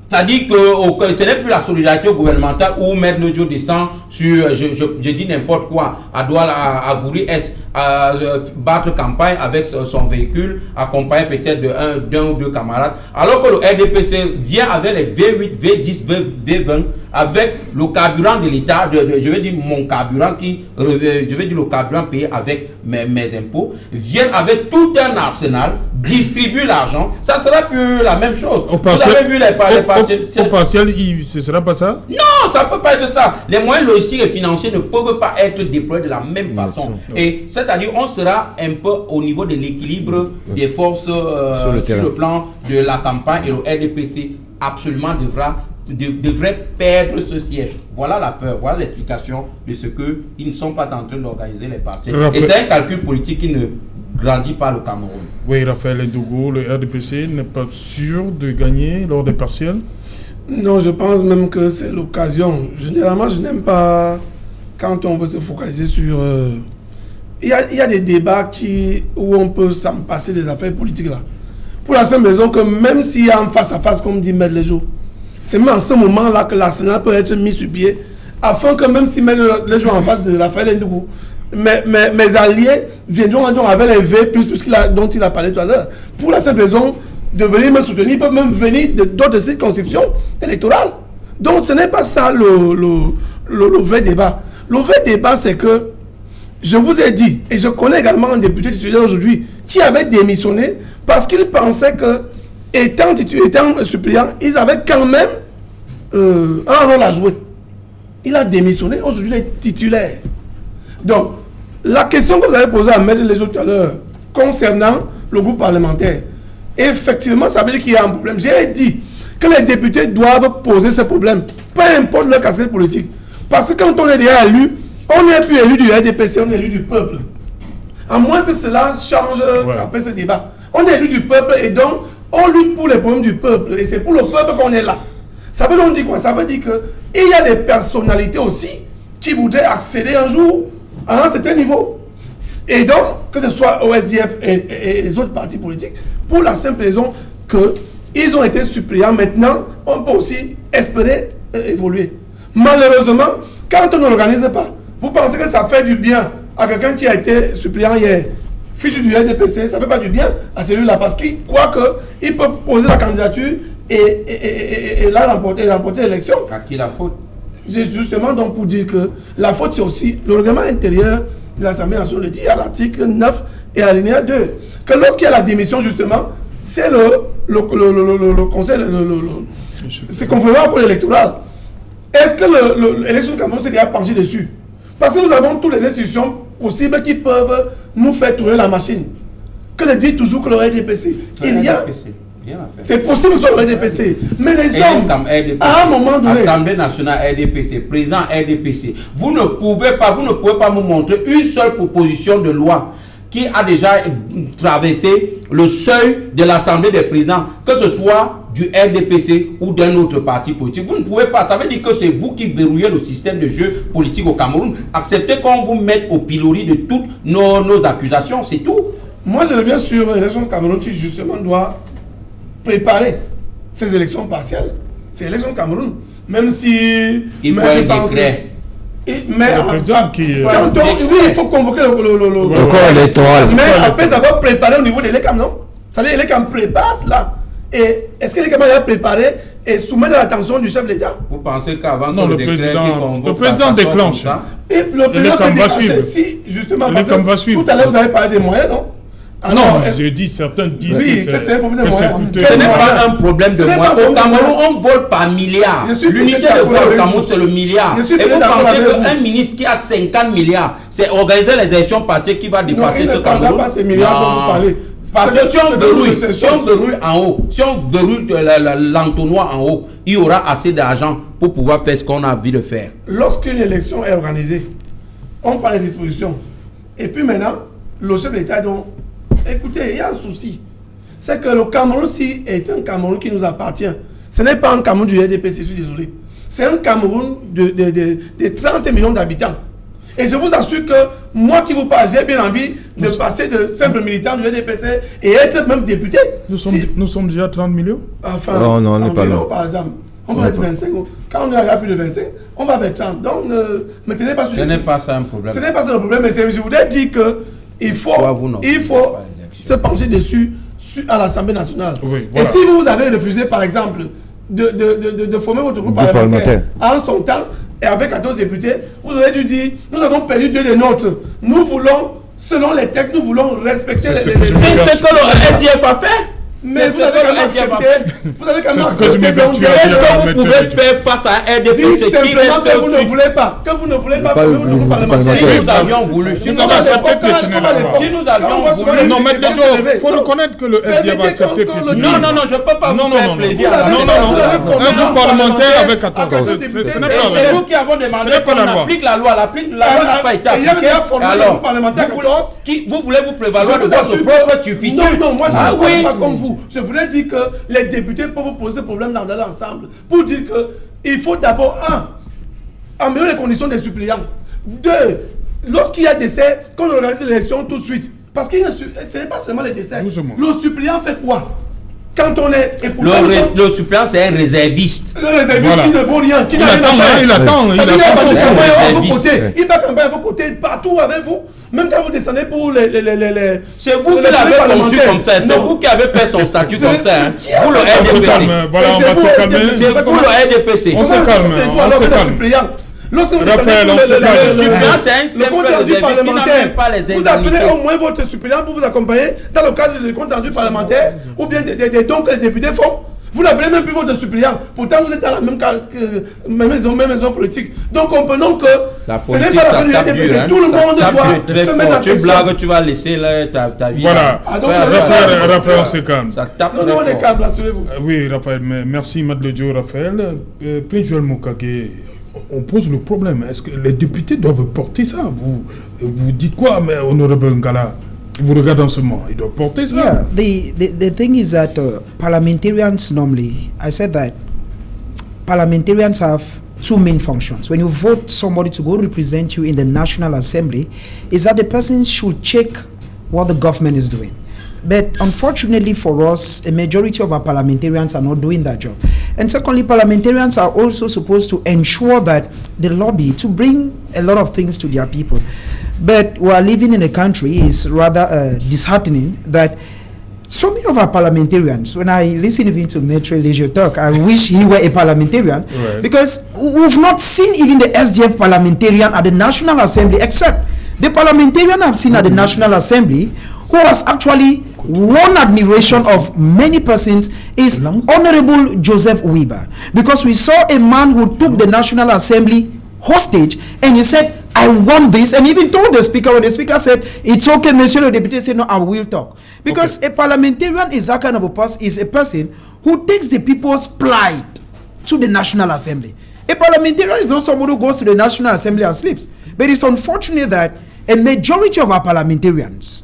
C'est-à-dire que ce n'est plus la solidarité gouvernementale où Maître Lejo descend sur, je dis n'importe quoi, à Douala, à Gouri Est, à battre campagne avec son véhicule, accompagné peut-être d'un ou deux camarades, alors que le RDPC vient avec les V8, V10, V20, avec le carburant de l'État, je vais dire mon carburant, je vais dire le carburant payé avec mes impôts, viennent avec tout un arsenal, distribuent l'argent, ça ne sera plus la même chose. Vous avez vu les partis. Au partiel, ce ne sera pas ça? Non, ça ne peut pas être ça. Les moyens logistiques et financiers ne peuvent pas être déployés de la même façon. Et c'est-à-dire, on sera un peu au niveau de l'équilibre des forces sur le plan de la campagne, et le RDPC absolument devrait perdre ce siège. Voilà la peur, voilà l'explication de ce qu'ils ne sont pas en train d'organiser les partis. Et c'est un calcul politique qui ne grandit pas le Cameroun. Oui, Raphaël Ndogo, le RDPC n'est pas sûr de gagner lors des partiels? Non, je pense même que c'est l'occasion. Généralement, je n'aime pas quand on veut se focaliser sur... Il y a des débats où on peut s'en passer des affaires politiques là. Pour la simple raison que même s'il y a un face-à-face, comme dit Maître Lejo, c'est même en ce moment-là que l'arsenal peut être mis sur pied, afin que même si Maître Lejo en face de Raphaël Ndogo, mes alliés viendront avec les V++ dont il a parlé tout à l'heure. Pour la simple raison de venir me soutenir, ils peuvent même venir d'autres circonscriptions électorales. Donc ce n'est pas ça le vrai débat. Le vrai débat, c'est que je vous ai dit, et je connais également un député titulaire aujourd'hui qui avait démissionné parce qu'il pensait que, étant suppléant, ils avaient quand même un rôle à jouer. Il a démissionné, aujourd'hui il est titulaire. Donc, la question que vous avez posée à Maître Lejo tout à l'heure, concernant le groupe parlementaire, effectivement, ça veut dire qu'il y a un problème. J'ai dit que les députés doivent poser ce problème, peu importe leur casquette politique. Parce que quand on est déjà élu, on n'est plus élu du RDPC, on est élu du peuple. À moins que cela change après ce débat. On est élu du peuple et donc on lutte pour les problèmes du peuple. Et c'est pour le peuple qu'on est là. Ça veut donc dire quoi? Ça veut dire qu'il y a des personnalités aussi qui voudraient accéder un jour à un certain niveau. Et donc, que ce soit au SDF et les autres partis politiques, pour la simple raison qu'ils ont été suppléants. Maintenant, on peut aussi espérer évoluer. Malheureusement, quand on n'organise pas, vous pensez que ça fait du bien à quelqu'un qui a été suppléant hier, fichu du RDPC, ça ne fait pas du bien à celui-là parce qu'il croit qu'il peut poser la candidature et là remporter l'élection. À qui la faute? C'est justement donc pour dire que la faute, c'est aussi le règlement intérieur de l'Assemblée nationale, le dit à l'article 9 et à l'alinéa 2, que lorsqu'il y a la démission, justement, c'est le conseil, c'est conformément au code électoral. Est-ce que l'élection du Cameroun s'est déjà penché dessus? Parce que nous avons toutes les institutions possibles qui peuvent nous faire tourner la machine. Que le dit toujours que le RDPC. Il y a... C'est possible que ce soit le RDPC. Mais les hommes, à un moment donné... Assemblée nationale RDPC, président RDPC, vous ne pouvez pas me montrer une seule proposition de loi qui a déjà traversé le seuil de l'Assemblée des présidents, que ce soit du RDPC ou d'un autre parti politique. Vous ne pouvez pas. Ça veut dire que c'est vous qui verrouillez le système de jeu politique au Cameroun. Acceptez qu'on vous mette au pilori de toutes nos accusations, c'est tout. Moi, je reviens sur l'élection du Cameroun qui justement doit préparer ces élections partielles. C'est l'élection du Cameroun. même si... Il faut un décret. Mais il faut convoquer le corps électoral. Mais après, ça va préparer au niveau de l'ECAM, non? Ça veut dire que l'ECAM prépare cela. Et est-ce que l'ECAM a préparé et soumettre à l'attention du chef de l'État? Vous pensez qu'avant le président déclenche. Et le président va suivre. Si, justement, tout à l'heure, vous avez parlé des moyens, non? Non, je dis certains disent que c'est un problème de moyens. Ce n'est pas un problème de moyens. Au Cameroun, on vole par milliards. L'unité de vol au Cameroun, c'est le milliard. Et vous pensez qu'un ministre qui a 50 milliards, c'est organiser les élections parties qui va dépasser ce Cameroun? Non, pas ces milliards dont vous parlez. Parce que si on verrouille en haut, si on verrouille l'entonnoir en haut, il y aura assez d'argent pour pouvoir faire ce qu'on a envie de faire. Lorsqu'une élection est organisée, on prend les dispositions. Et puis maintenant, le chef de l'État dit, écoutez, il y a un souci. C'est que le Cameroun, si est un Cameroun qui nous appartient, ce n'est pas un Cameroun du RDPC, je suis désolé. C'est un Cameroun de 30 millions d'habitants. Et je vous assure que moi qui vous parle, j'ai bien envie de passer de simple militant du RDPC et être même député. Nous sommes déjà 30 millions. Enfin, non, on n'est pas là. Par exemple, on va être 25. Quand on est à plus de 25, on va vers 30. Donc, ne tenez pas sur ce n'est pas ça un problème. Ce n'est pas ça le problème, mais je voudrais dire qu'il faut se pencher dessus à l'Assemblée nationale. Oui, voilà. Et si vous avez refusé, par exemple, de former votre groupe parlementaire en son temps, et avec 14 députés, vous aurez dû dire, nous avons perdu 2 des nôtres. Nous voulons, selon les textes, nous voulons respecter les... C'est ce que le LDF a fait. Mais vous avez quand même accepté. Vous avez quand même accepté. Vous pouvez faire face à RDP. Dites simplement que vous ne voulez pas. Que vous ne voulez pas former votre groupe parlementaire. Si nous avions voulu. Si nous avions voulu. Non, mais il faut reconnaître que le LDF a accepté. Non, je ne peux pas vous faire plaisir. Un groupe parlementaire avec 14. C'est nous qui avons demandé qu'on applique la loi. La loi n'a pas été appliquée. Alors, vous voulez vous prévaloir de votre propre turpitude? Non, moi je ne suis pas comme vous. Je voudrais dire que les députés peuvent vous poser problème dans l'ensemble pour dire qu'il faut d'abord, améliorer les conditions des suppléants. 2, lorsqu'il y a décès, qu'on organise l'élection tout de suite. Parce que ce n'est pas seulement les décès. Le suppléant fait quoi? Quand on est... Le suppléant, c'est un réserviste. Le réserviste qui ne vaut rien, qui n'a rien à faire. Il attend. Il va campagne à vos côtés, partout avec vous. Même quand vous descendez pour les... C'est vous qui l'avez conçu comme ça. C'est vous qui avez fait son statut comme ça. Pour le RDPC. Voilà, on va se calmer. C'est pour le RDPC. On se calme. C'est vous alors que le suppléant. Lorsque vous Raphaël, le compte rendu parlementaire, vous appelez au moins votre suppléant pour vous accompagner dans le cadre du compte rendu parlementaire ou bien des dons que les députés font. Vous n'appelez même plus votre suppléant. Pourtant, vous êtes dans la même maison politique. Donc, comprenons que ce n'est pas la peine de RDPC. Tout le monde doit se mettre en question. Tu blagues, tu vas laisser ta vie. Voilà. Raphaël, on se calme. Ça tape. Non, on est calme, rassurez-vous. Oui, Raphaël, merci, Madeleine Raphaël. Puis Joël Mokage, on pose le problème. Est-ce que les députés doivent porter ça? Vous dites quoi, mais honorable Ngala? Vous regardez en ce moment, ils doivent porter ça. Yeah, the thing is that parliamentarians normally, I said that parliamentarians have 2 main functions. When you vote somebody to go represent you in the National Assembly, is that the person should check what the government is doing. But unfortunately for us, a majority of our parliamentarians are not doing that job. And secondly, parliamentarians are also supposed to ensure that the lobby to bring a lot of things to their people. But we are living in a country is rather disheartening that so many of our parliamentarians, when I listen even to Metro Leisure talk, I wish he were a parliamentarian, right? Because we've not seen even the SDF parliamentarian at the National Assembly, except the parliamentarian I've seen at the National Assembly who has actually won admiration of many persons is Honorable Joseph Weber, because we saw a man who took the National Assembly hostage and he said, I want this, and even told the speaker, when the speaker said, it's okay, monsieur le député, said, no, I will talk. Because a parliamentarian is that kind of a person, is a person who takes the people's plight to the National Assembly. A parliamentarian is not someone who goes to the National Assembly and sleeps. But it's unfortunate that a majority of our parliamentarians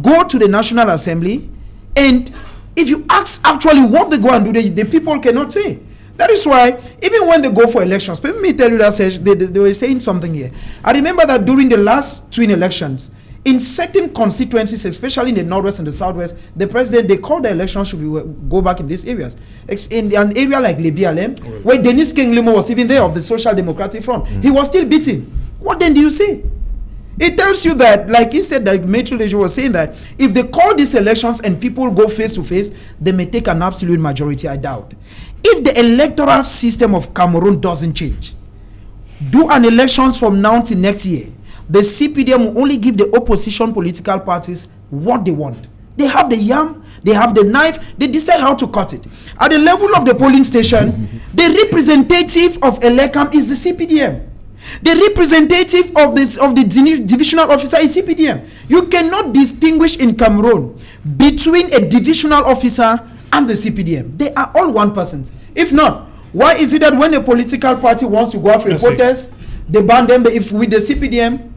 go to the National Assembly, and if you ask actually what they go and do, the people cannot say. That is why, even when they go for elections, let me tell you that they were saying something here. I remember that during the last twin elections, In certain constituencies, especially in the northwest and the southwest, the president, they call the elections should go back in these areas. In an area like Lebialem, where Denis King Limo was even there of the Social Democratic Front, he was still beaten. What then do you say? It tells you that, like he said, that Maitre Lejo was saying that if they call these elections and people go face to face, they may take an absolute majority, I doubt. If the electoral system of Cameroon doesn't change, do an elections from now to next year, the CPDM will only give the opposition political parties what they want. They have the yam, they have the knife, they decide how to cut it. At the level of the polling station, the representative of Elekam is the CPDM. The representative of the divisional officer is CPDM. You cannot distinguish in Cameroon between a divisional officer and the CPDM. They are all one person. If not, why is it that when a political party wants to go out for a protest, they ban them? If with the CPDM,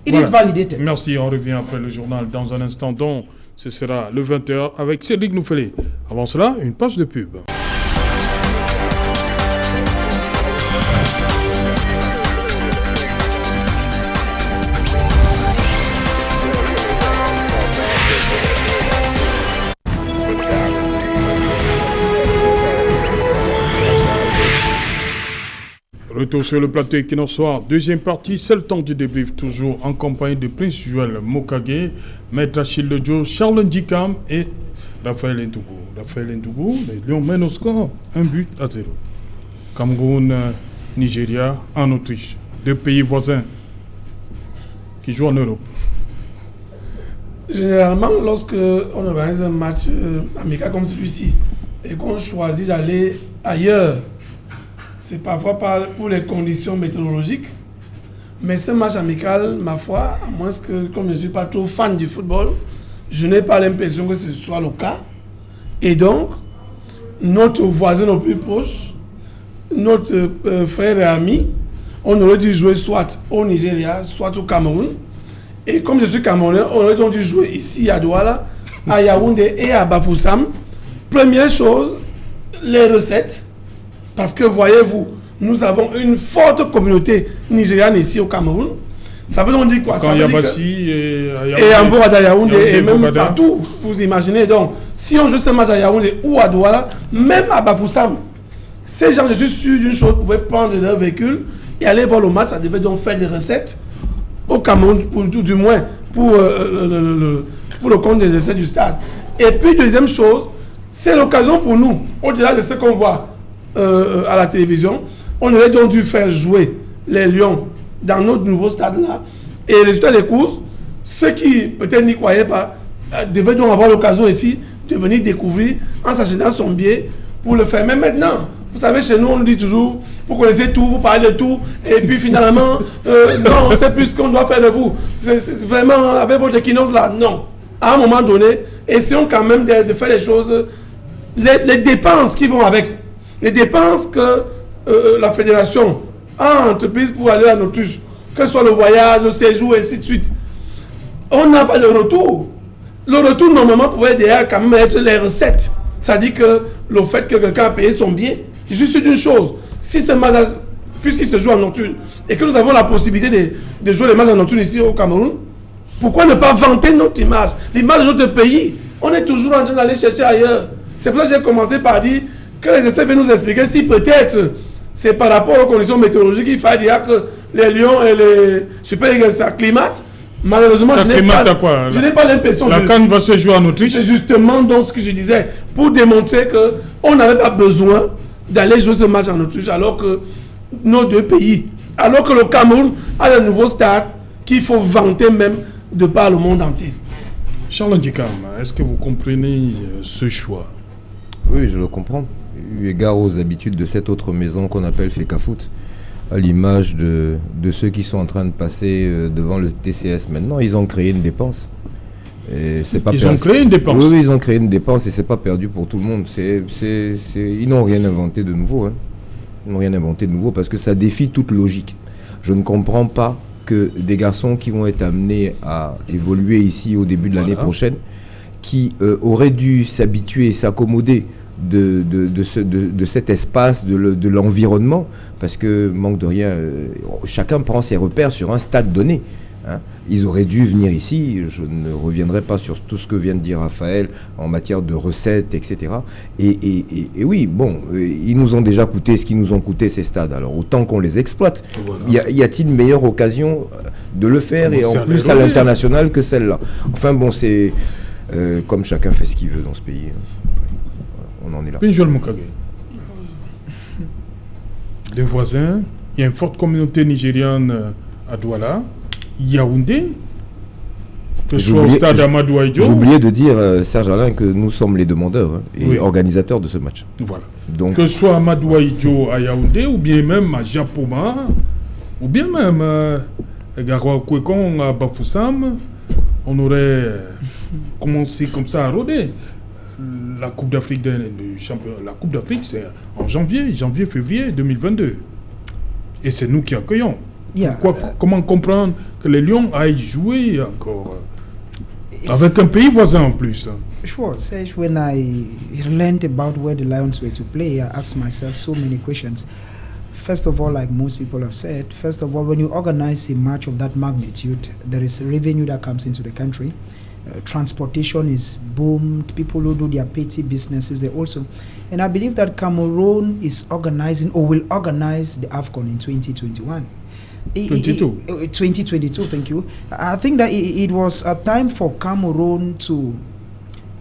it is validated. Merci, on revient après le journal dans un instant. Donc, ce sera le 20h avec Cédric Noufélé. Avant cela, une page de pub. Retour sur le plateau Equinox, deuxième partie, c'est le temps du débrief, toujours en compagnie de Prince Joël Mokage, Maître Achille Lejo, Charles Ndikam et Raphaël Ndougou. Raphaël Ndougou, les Lions mènent au score 1-0. Cameroun, Nigeria, en Autriche, deux pays voisins qui jouent en Europe. Généralement, lorsque on organise un match amical comme celui-ci et qu'on choisit d'aller ailleurs, c'est parfois pour les conditions météorologiques, mais ce match amical, ma foi, à moins que, comme je ne suis pas trop fan du football, je n'ai pas l'impression que ce soit le cas. Et donc, notre voisin le plus proche, notre frère et ami, on aurait dû jouer soit au Nigeria, soit au Cameroun. Et comme je suis Camerounais, on aurait donc dû jouer ici à Douala, à Yaoundé et à Bafoussam. Première chose, les recettes. Parce que voyez-vous, nous avons une forte communauté nigériane ici au Cameroun. Ça veut donc dire quoi? Ça veut dire que... et en Bourada, Yaoundé, et même partout, vous imaginez. Donc, si on joue ce match à Yaoundé ou à Douala, même à Bafoussam, ces gens, je suis sûr d'une chose, pouvaient prendre leur véhicule et aller voir le match. Ça devait donc faire des recettes au Cameroun, du moins pour le compte des essais du stade. Et puis, deuxième chose, c'est l'occasion pour nous, au-delà de ce qu'on voit à la télévision, on aurait donc dû faire jouer les Lions dans notre nouveau stade-là. Et les résultats des courses, ceux qui peut-être n'y croyaient pas, devaient donc avoir l'occasion ici de venir découvrir en s'achetant son billet pour le faire. Mais maintenant, vous savez, chez nous, on nous dit toujours, vous connaissez tout, vous parlez de tout, et puis finalement, non, on ne sait plus ce qu'on doit faire de vous. C'est vraiment, avec votre Equinox là, non. À un moment donné, essayons quand même de faire les choses, les dépenses qui vont avec. Les dépenses que la fédération a entreprises pour aller en Autriche, que ce soit le voyage, le séjour, et ainsi de suite, on n'a pas de retour. Le retour, normalement, pourrait derrière quand même être les recettes. Ça dit que le fait que quelqu'un a payé son billet, je suis sûr d'une chose, si ce match, puisqu'il se joue en nocturne, et que nous avons la possibilité de jouer les matchs en nocturne ici au Cameroun, pourquoi ne pas vanter notre image, l'image de notre pays? On est toujours en train d'aller chercher ailleurs. C'est pour ça que j'ai commencé par dire que les experts viennent nous expliquer si peut-être c'est par rapport aux conditions météorologiques, il fallait dire que les Lions et les Super Eagles s'acclimatent. Malheureusement, je n'ai pas l'impression. La CAN va se jouer en Autriche. C'est justement donc ce que je disais, pour démontrer qu'on n'avait pas besoin d'aller jouer ce match en Autriche, alors que nos deux pays, alors que le Cameroun a un nouveau stade qu'il faut vanter même de par le monde entier. Charles Ndikam, est-ce que vous comprenez ce choix? Oui, je le comprends. Eu égard aux habitudes de cette autre maison qu'on appelle FECAFOOT, à l'image de ceux qui sont en train de passer devant le TCS maintenant, ils ont créé une dépense. Ils ont créé une dépense. Oui, ils ont créé une dépense et c'est pas perdu pour tout le monde. Ils n'ont rien inventé de nouveau. Hein. Ils n'ont rien inventé de nouveau parce que ça défie toute logique. Je ne comprends pas que des garçons qui vont être amenés à évoluer ici au début de l'année prochaine, qui auraient dû s'habituer et s'accommoder de cet espace, de l'environnement, parce que, manque de rien, chacun prend ses repères sur un stade donné. Hein. Ils auraient dû venir ici, je ne reviendrai pas sur tout ce que vient de dire Raphaël en matière de recettes, etc. Et oui, bon, ils nous ont déjà coûté ce qu'ils nous ont coûté ces stades, alors autant qu'on les exploite. Voilà. Y a-t-il une meilleure occasion de le faire, et en plus à l'international, que celle-là? Enfin bon, c'est comme chacun fait ce qu'il veut dans ce pays. On en est là. Pinjol Mokage. Les voisins, il y a une forte communauté nigériane à Douala, Yaoundé, que ce soit au stade Amadou Ahidjo. J'ai oublié de dire, Serge Alain, que nous sommes les demandeurs et organisateurs de ce match. Voilà. Donc, que ce soit Amadou Ahidjo à Yaoundé, ou bien même à Japoma, ou bien même à Garoua Kwekon à Bafoussam, on aurait commencé comme ça à rôder. La Coupe d'Afrique la Coupe d'Afrique, c'est en janvier-février 2022. Et c'est nous qui accueillons. Comment comprendre que les Lions aillent jouer encore avec un pays voisin en plus? Sure, Serge, when I learned about where the Lions were to play, I asked myself so many questions. First of all, like most people have said, when you organize a match of that magnitude, there is revenue that comes into the country. Transportation is boomed. People who do their petty businesses, they also. And I believe that Cameroon is organizing or will organize the AFCON in 2021. 2022, thank you. I think that it was a time for Cameroon to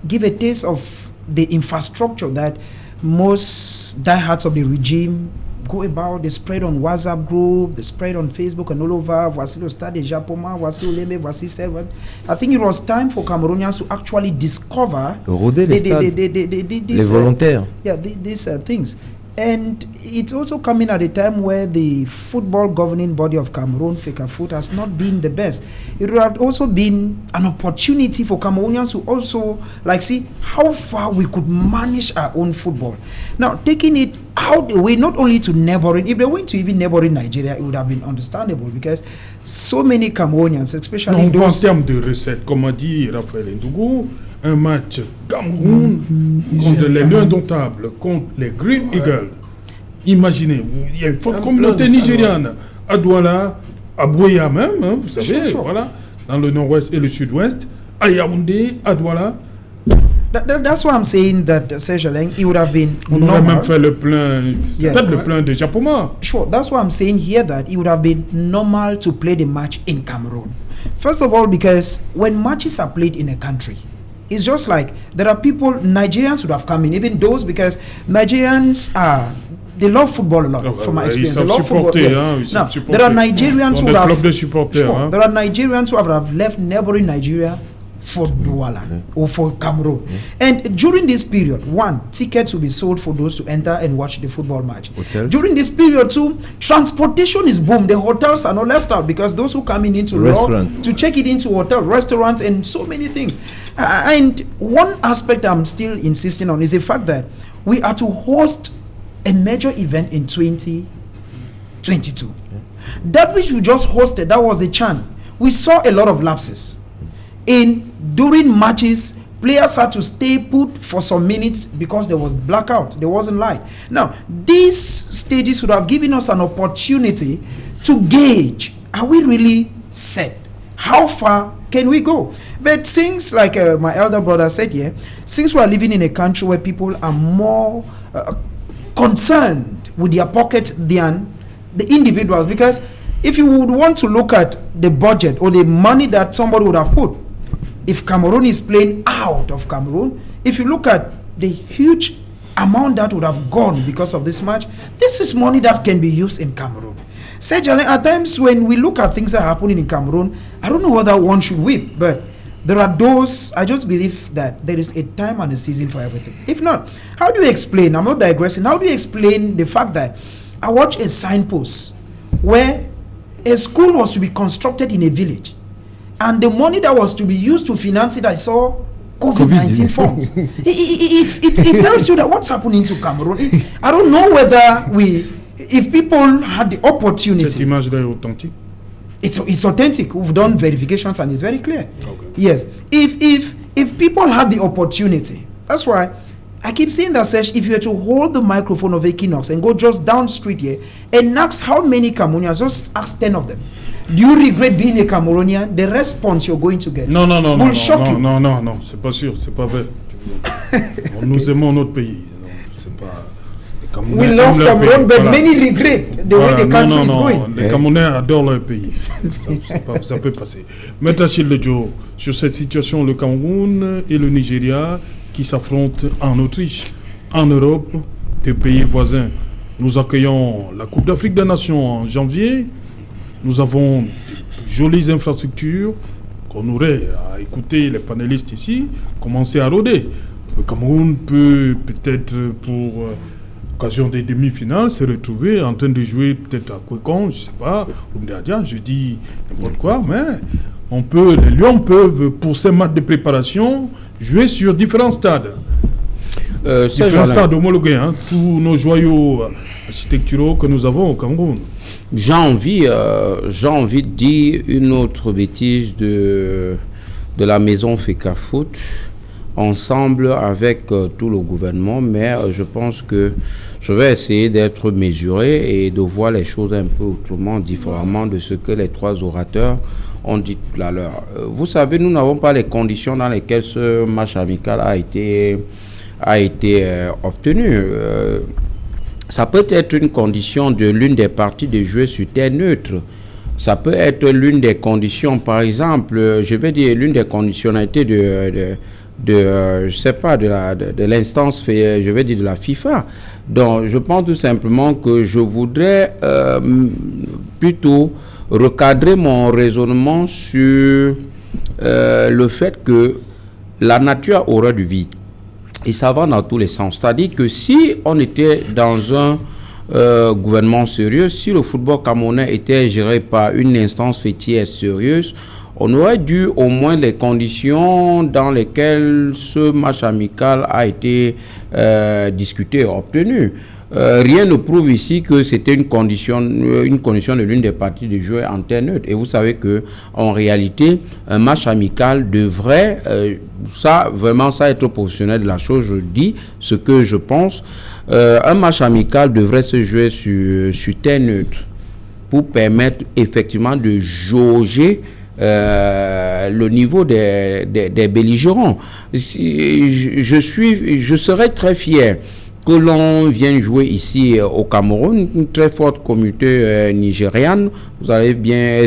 give a taste of the infrastructure that most diehards of the regime go about. They spread on WhatsApp group, they spread on Facebook and all over. Voici le stade de Japoma, voici Olymbe, voici Servant. I think it was time for Cameroonians to actually discover les volontaires. These things. And it's also coming at a time where the football governing body of Cameroon, FECAFOOT, has not been the best. It would have also been an opportunity for Cameroonians to also see how far we could manage our own football. Now, taking it out the way, not only to neighboring, if they went to even neighboring Nigeria, it would have been understandable because so many Cameroonians, especially those... En termes de recettes, comme a dit Raphaël Ndougou, un match Cameroun contre les Lions Indomptables, contre les Green Eagles. Imaginez, il y a une forte communauté nigériane à Douala, à Bouya même, hein, vous savez, voilà, dans le nord-ouest et le sud-ouest, à Yaoundé, à Douala. That's why I'm saying that Serge Alain, it would have been on aurait même fait le plein, peut-être le plein de Japoma. Sure, that's why I'm saying here that it would have been normal to play the match in Cameroon. First of all, because when matches are played in a country, it's just like there are people, Nigerians would have come in, even those, because Nigerians they love football a lot, from my experience. They love football. Now, there are Nigerians who have there are Nigerians who have left neighboring Nigeria for Douala or for Cameroon. And during this period, tickets will be sold for those to enter and watch the football match. During this period too, transportation is boom. The hotels are not left out because those who come in into restaurants to check it into hotel, restaurants, and so many things. And one aspect I'm still insisting on is the fact that we are to host a major event in 2022. That which we just hosted, that was the CHAN. We saw a lot of lapses. During matches, players had to stay put for some minutes because there was blackout, there wasn't light. Now, these stages would have given us an opportunity to gauge, are we really set? How far can we go? But since, like my elder brother said here, since we are living in a country where people are more concerned with their pockets than the individuals, because if you would want to look at the budget or the money that somebody would have put, if Cameroon is playing out of Cameroon, if you look at the huge amount that would have gone because of this match, this is money that can be used in Cameroon. Serge, at times when we look at things that are happening in Cameroon, I don't know whether one should weep, but there are those, I just believe that there is a time and a season for everything. If not, how do you explain, I'm not digressing, how do you explain the fact that I watched a signpost where a school was to be constructed in a village, and the money that was to be used to finance it, I saw COVID-19 funds. It tells you that what's happening to Cameroon. I don't know whether if people had the opportunity. Cette image là est authentique. It's authentic. We've done verifications and it's very clear. Okay. Yes. If people had the opportunity, that's why I keep saying that, Serge, if you were to hold the microphone of Equinox and go just down the street here and ask how many Cameroonians, just ask 10 of them. do you regret being a Cameroonian? The response you're going to get non, will shock you. Non, c'est pas sûr, c'est pas vrai. Nous aimons notre pays. Non, c'est pas... We love Cameroon, but many regret the way the country is going. Les Camerounais adorent leur pays. Ça peut passer. Maître Achille Ledjo, sur cette situation, le Cameroun et le Nigeria qui s'affrontent en Autriche, en Europe, des pays voisins. Nous accueillons la Coupe d'Afrique des Nations en janvier. Nous avons de jolies infrastructures qu'on aurait, à écouter les panélistes ici, commencer à rôder. Le Cameroun peut peut-être pour... occasion des demi-finales, se retrouver en train de jouer peut-être à Kwekon, je sais pas, ou Mdadia, je dis n'importe quoi, mais les Lions peuvent, pour ces matchs de préparation, jouer sur différents stades. Différents stades homologués, tous nos joyaux architecturaux que nous avons au Cameroun. J'ai envie de dire une autre bêtise de la maison FECAFOOT, ensemble avec tout le gouvernement, mais je pense que je vais essayer d'être mesuré et de voir les choses un peu autrement, différemment de ce que les trois orateurs ont dit tout à l'heure. Vous savez, nous n'avons pas les conditions dans lesquelles ce match amical a été obtenu. Ça peut être une condition de l'une des parties de jouer sur terre neutre. Ça peut être l'une des conditions, par exemple, je vais dire l'une des conditionnalités je sais pas, de l'instance, je vais dire de la FIFA. Donc, je pense tout simplement que je voudrais plutôt recadrer mon raisonnement sur le fait que la nature a horreur du vide. Et ça va dans tous les sens. C'est-à-dire que si on était dans un gouvernement sérieux, si le football camerounais était géré par une instance fêtière sérieuse, on aurait dû au moins les conditions dans lesquelles ce match amical a été discuté et obtenu. Rien ne prouve ici que c'était une condition de l'une des parties de jouer en terre neutre. Et vous savez que en réalité, un match amical devrait, ça être professionnel de la chose, je dis ce que je pense. Un match amical devrait se jouer sur terre neutre pour permettre effectivement de jauger le niveau des belligérants. Je serais très fier que l'on vienne jouer ici au Cameroun, une très forte communauté nigériane, vous allez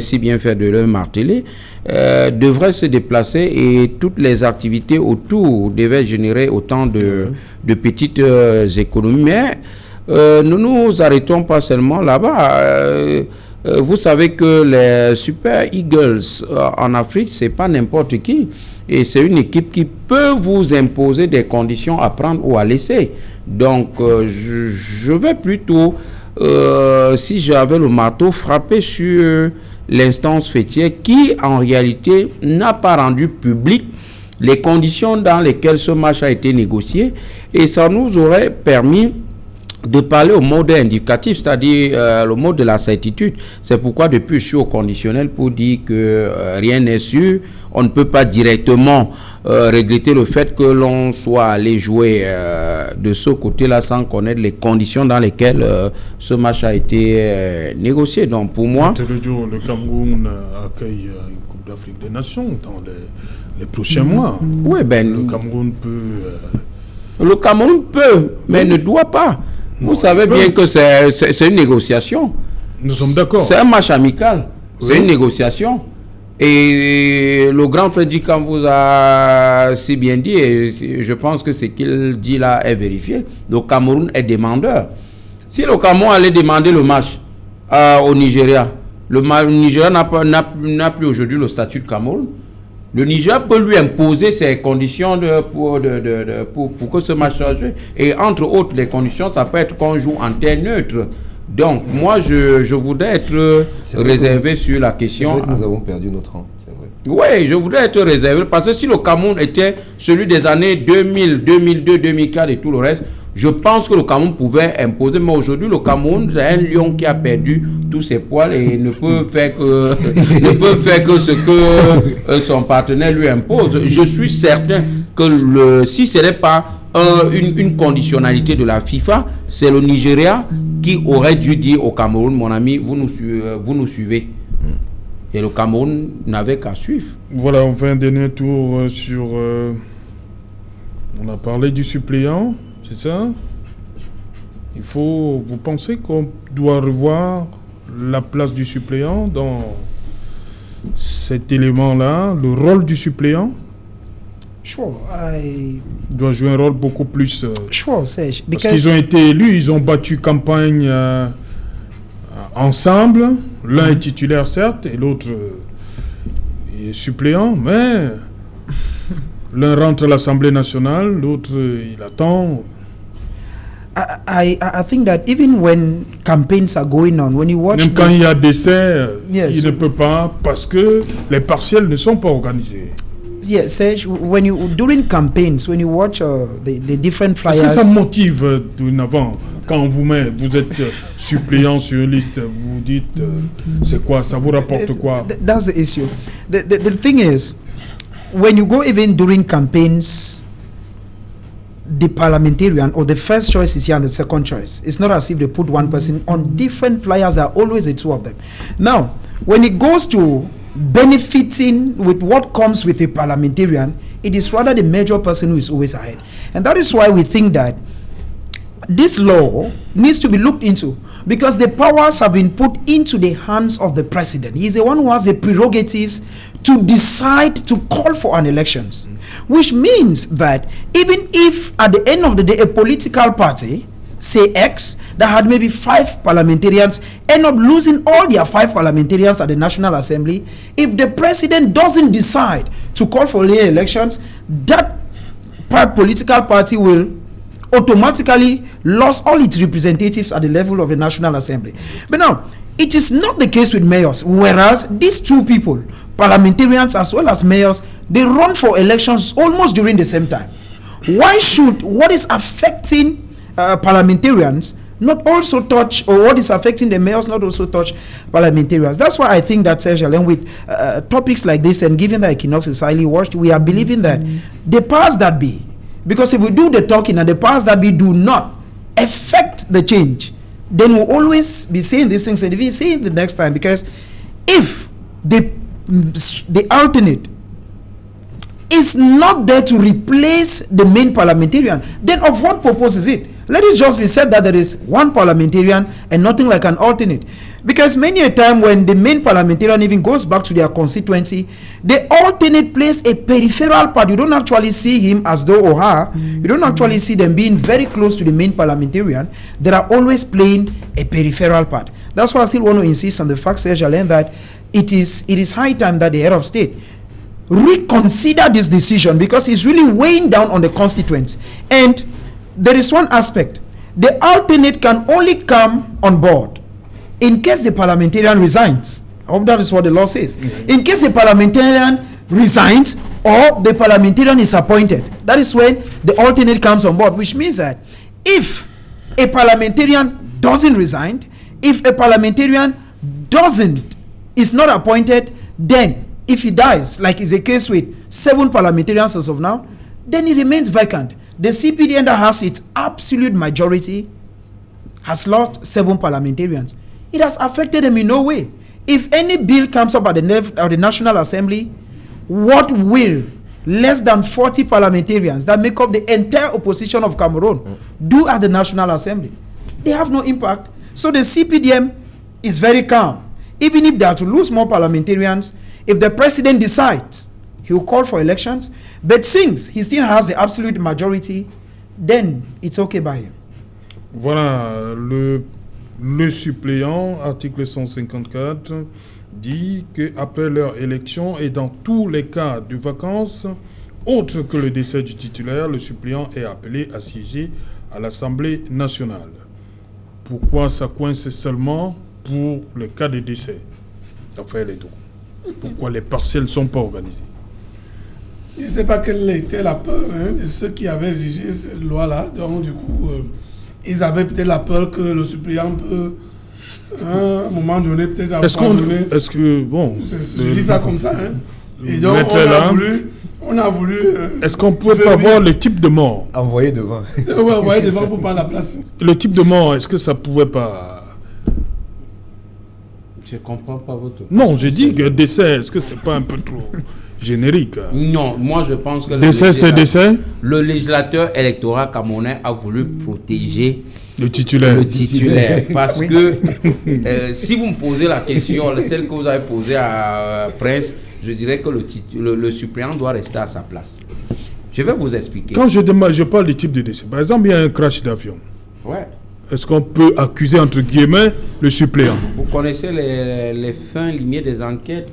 si bien faire de le marteler, devrait se déplacer et toutes les activités autour devaient générer autant de petites économies. Mais nous nous arrêtons pas seulement là-bas. Vous savez que les Super Eagles en Afrique, c'est pas n'importe qui. Et c'est une équipe qui peut vous imposer des conditions à prendre ou à laisser. Donc, je vais plutôt, si j'avais le marteau, frapper sur l'instance fêtière qui, en réalité, n'a pas rendu public les conditions dans lesquelles ce match a été négocié. Et ça nous aurait permis de parler au mode indicatif, c'est-à-dire le mode de la certitude. C'est pourquoi depuis je suis au conditionnel pour dire que rien n'est sûr. On ne peut pas directement regretter le fait que l'on soit allé jouer de ce côté-là sans connaître les conditions dans lesquelles ce match a été négocié. Donc pour moi... Le Cameroun accueille une Coupe d'Afrique des Nations dans les prochains mois. Oui, le Cameroun peut... Le Cameroun peut, mais ne doit pas. Vous savez bien que c'est une négociation. Nous sommes d'accord. C'est un match amical. Oui. C'est une négociation. Et le grand Frédéric quand vous a si bien dit, et je pense que ce qu'il dit là est vérifié, le Cameroun est demandeur. Si le Cameroun allait demander le match au Nigeria, le Nigeria n'a plus aujourd'hui le statut de Cameroun. Le Niger peut lui imposer ses conditions pour que ce match soit joué. Et entre autres, les conditions, ça peut être qu'on joue en terre neutre. Donc, moi, je voudrais être réservé sur la question. C'est vrai que nous avons perdu notre rang, c'est vrai. Oui, je voudrais être réservé. Parce que si le Cameroun était celui des années 2000, 2002, 2004 et tout le reste, je pense que le Cameroun pouvait imposer. Mais aujourd'hui, le Cameroun, c'est un lion qui a perdu tous ses poils et ne peut faire que ce que son partenaire lui impose. Je suis certain que si ce n'est pas une conditionnalité de la FIFA, c'est le Nigeria qui aurait dû dire au Cameroun, mon ami, vous nous suivez. Et le Cameroun n'avait qu'à suivre. Voilà, on fait un dernier tour sur... on a parlé du suppléant, c'est ça? Vous pensez qu'on doit revoir la place du suppléant dans cet élément-là, le rôle du suppléant? Sure, doit jouer un rôle beaucoup plus... sure, Serge. Parce qu'ils ont été élus, ils ont battu campagne ensemble. L'un est titulaire, certes, et l'autre est suppléant, mais l'un rentre à l'Assemblée nationale, l'autre, il attend. I think that even when campaigns are going on, when you watch... Même quand il y a décès, il ne peut pas parce que les partiels ne sont pas organisés. Yeah, Serge, during campaigns, when you watch the different flyers... Est-ce que ça motive dorénavant quand vous êtes suppléant sur une liste, vous dites c'est quoi, ça vous rapporte quoi? That's the issue. The thing is, when you go even during campaigns, the parliamentarian or the first choice is here and the second choice. It's not as if they put one person on different flyers. There are always the two of them. Now, when it goes to benefiting with what comes with a parliamentarian, it is rather the major person who is always ahead. And that is why we think that this law needs to be looked into, because the powers have been put into the hands of the president. He is the one who has the prerogatives to decide to call for an elections, which means that even if at the end of the day a political party, say X, that had maybe 5 parliamentarians end up losing all their 5 parliamentarians at the National Assembly, if the president doesn't decide to call for elections, that political party will automatically lose all its representatives at the level of the National Assembly. But now, it is not the case with mayors, whereas these two people, parliamentarians as well as mayors, they run for elections almost during the same time. Why should what is affecting parliamentarians not also touch, or what is affecting the mayors not also touch parliamentarians? That's why I think that, Serge, along with topics like this, and given that Equinox is highly watched, we are believing that the powers that be, because if we do the talking and the powers that be do not affect the change, then we'll always be saying these things, and we'll say it the next time. Because if the alternate is not there to replace the main parliamentarian, then of what purpose is it? Let it just be said that there is one parliamentarian and nothing like an alternate. Because many a time when the main parliamentarian even goes back to their constituency, the alternate plays a peripheral part. You don't actually see him as though or her. You don't actually see them being very close to the main parliamentarian. They are always playing a peripheral part. That's why I still want to insist on the fact, Serge Alain, that it is high time that the head of state reconsider this decision, because it's really weighing down on the constituents. And there is one aspect: the alternate can only come on board in case the parliamentarian resigns. I hope that is what the law says. In case the parliamentarian resigns or the parliamentarian is appointed, that is when the alternate comes on board, which means that if a parliamentarian doesn't resign, if a parliamentarian is not appointed, then if he dies, like is the case with 7 parliamentarians as of now, then he remains vacant. The CPDN that has its absolute majority has lost 7 parliamentarians. It has affected them in no way. If any bill comes up at the National Assembly, what will less than 40 parliamentarians that make up the entire opposition of Cameroon do at the National Assembly? They have no impact. So the CPDM is very calm. Even if they are to lose more parliamentarians, if the president decides he will call for elections, but since he still has the absolute majority, then it's okay by him. Voilà, le suppléant, article 154, dit qu'après leur élection et dans tous les cas de vacances, autres que le décès du titulaire, le suppléant est appelé à siéger à l'Assemblée nationale. Pourquoi ça coince seulement pour le cas de décès? Enfin, les deux. Pourquoi les partiels ne sont pas organisés? Je ne sais pas quelle était la peur de ceux qui avaient rédigé cette loi-là. Donc, du coup, ils avaient peut-être la peur que le suppléant peut, à un moment donné, peut-être empoisonner. Est-ce que, bon... Je dis ça comme ça. Et donc, on a voulu... Est-ce qu'on ne pouvait pas voir le type de mort? Envoyer devant. Oui, envoyer devant pour prendre la place. Le type de mort, est-ce que ça ne pouvait pas... Je comprends pas votre... Non, j'ai dit que décès, est-ce que c'est pas un peu trop générique? Non, moi je pense que... Décès, c'est décès. Le législateur électoral camerounais a voulu protéger le titulaire. Parce que si vous me posez la question, celle que vous avez posée à Prince, je dirais que le suppléant doit rester à sa place. Je vais vous expliquer. Quand je parle du type de décès, par exemple, il y a un crash d'avion. Ouais. Est-ce qu'on peut accuser, entre guillemets, le suppléant? Vous connaissez les fins limiers des enquêtes.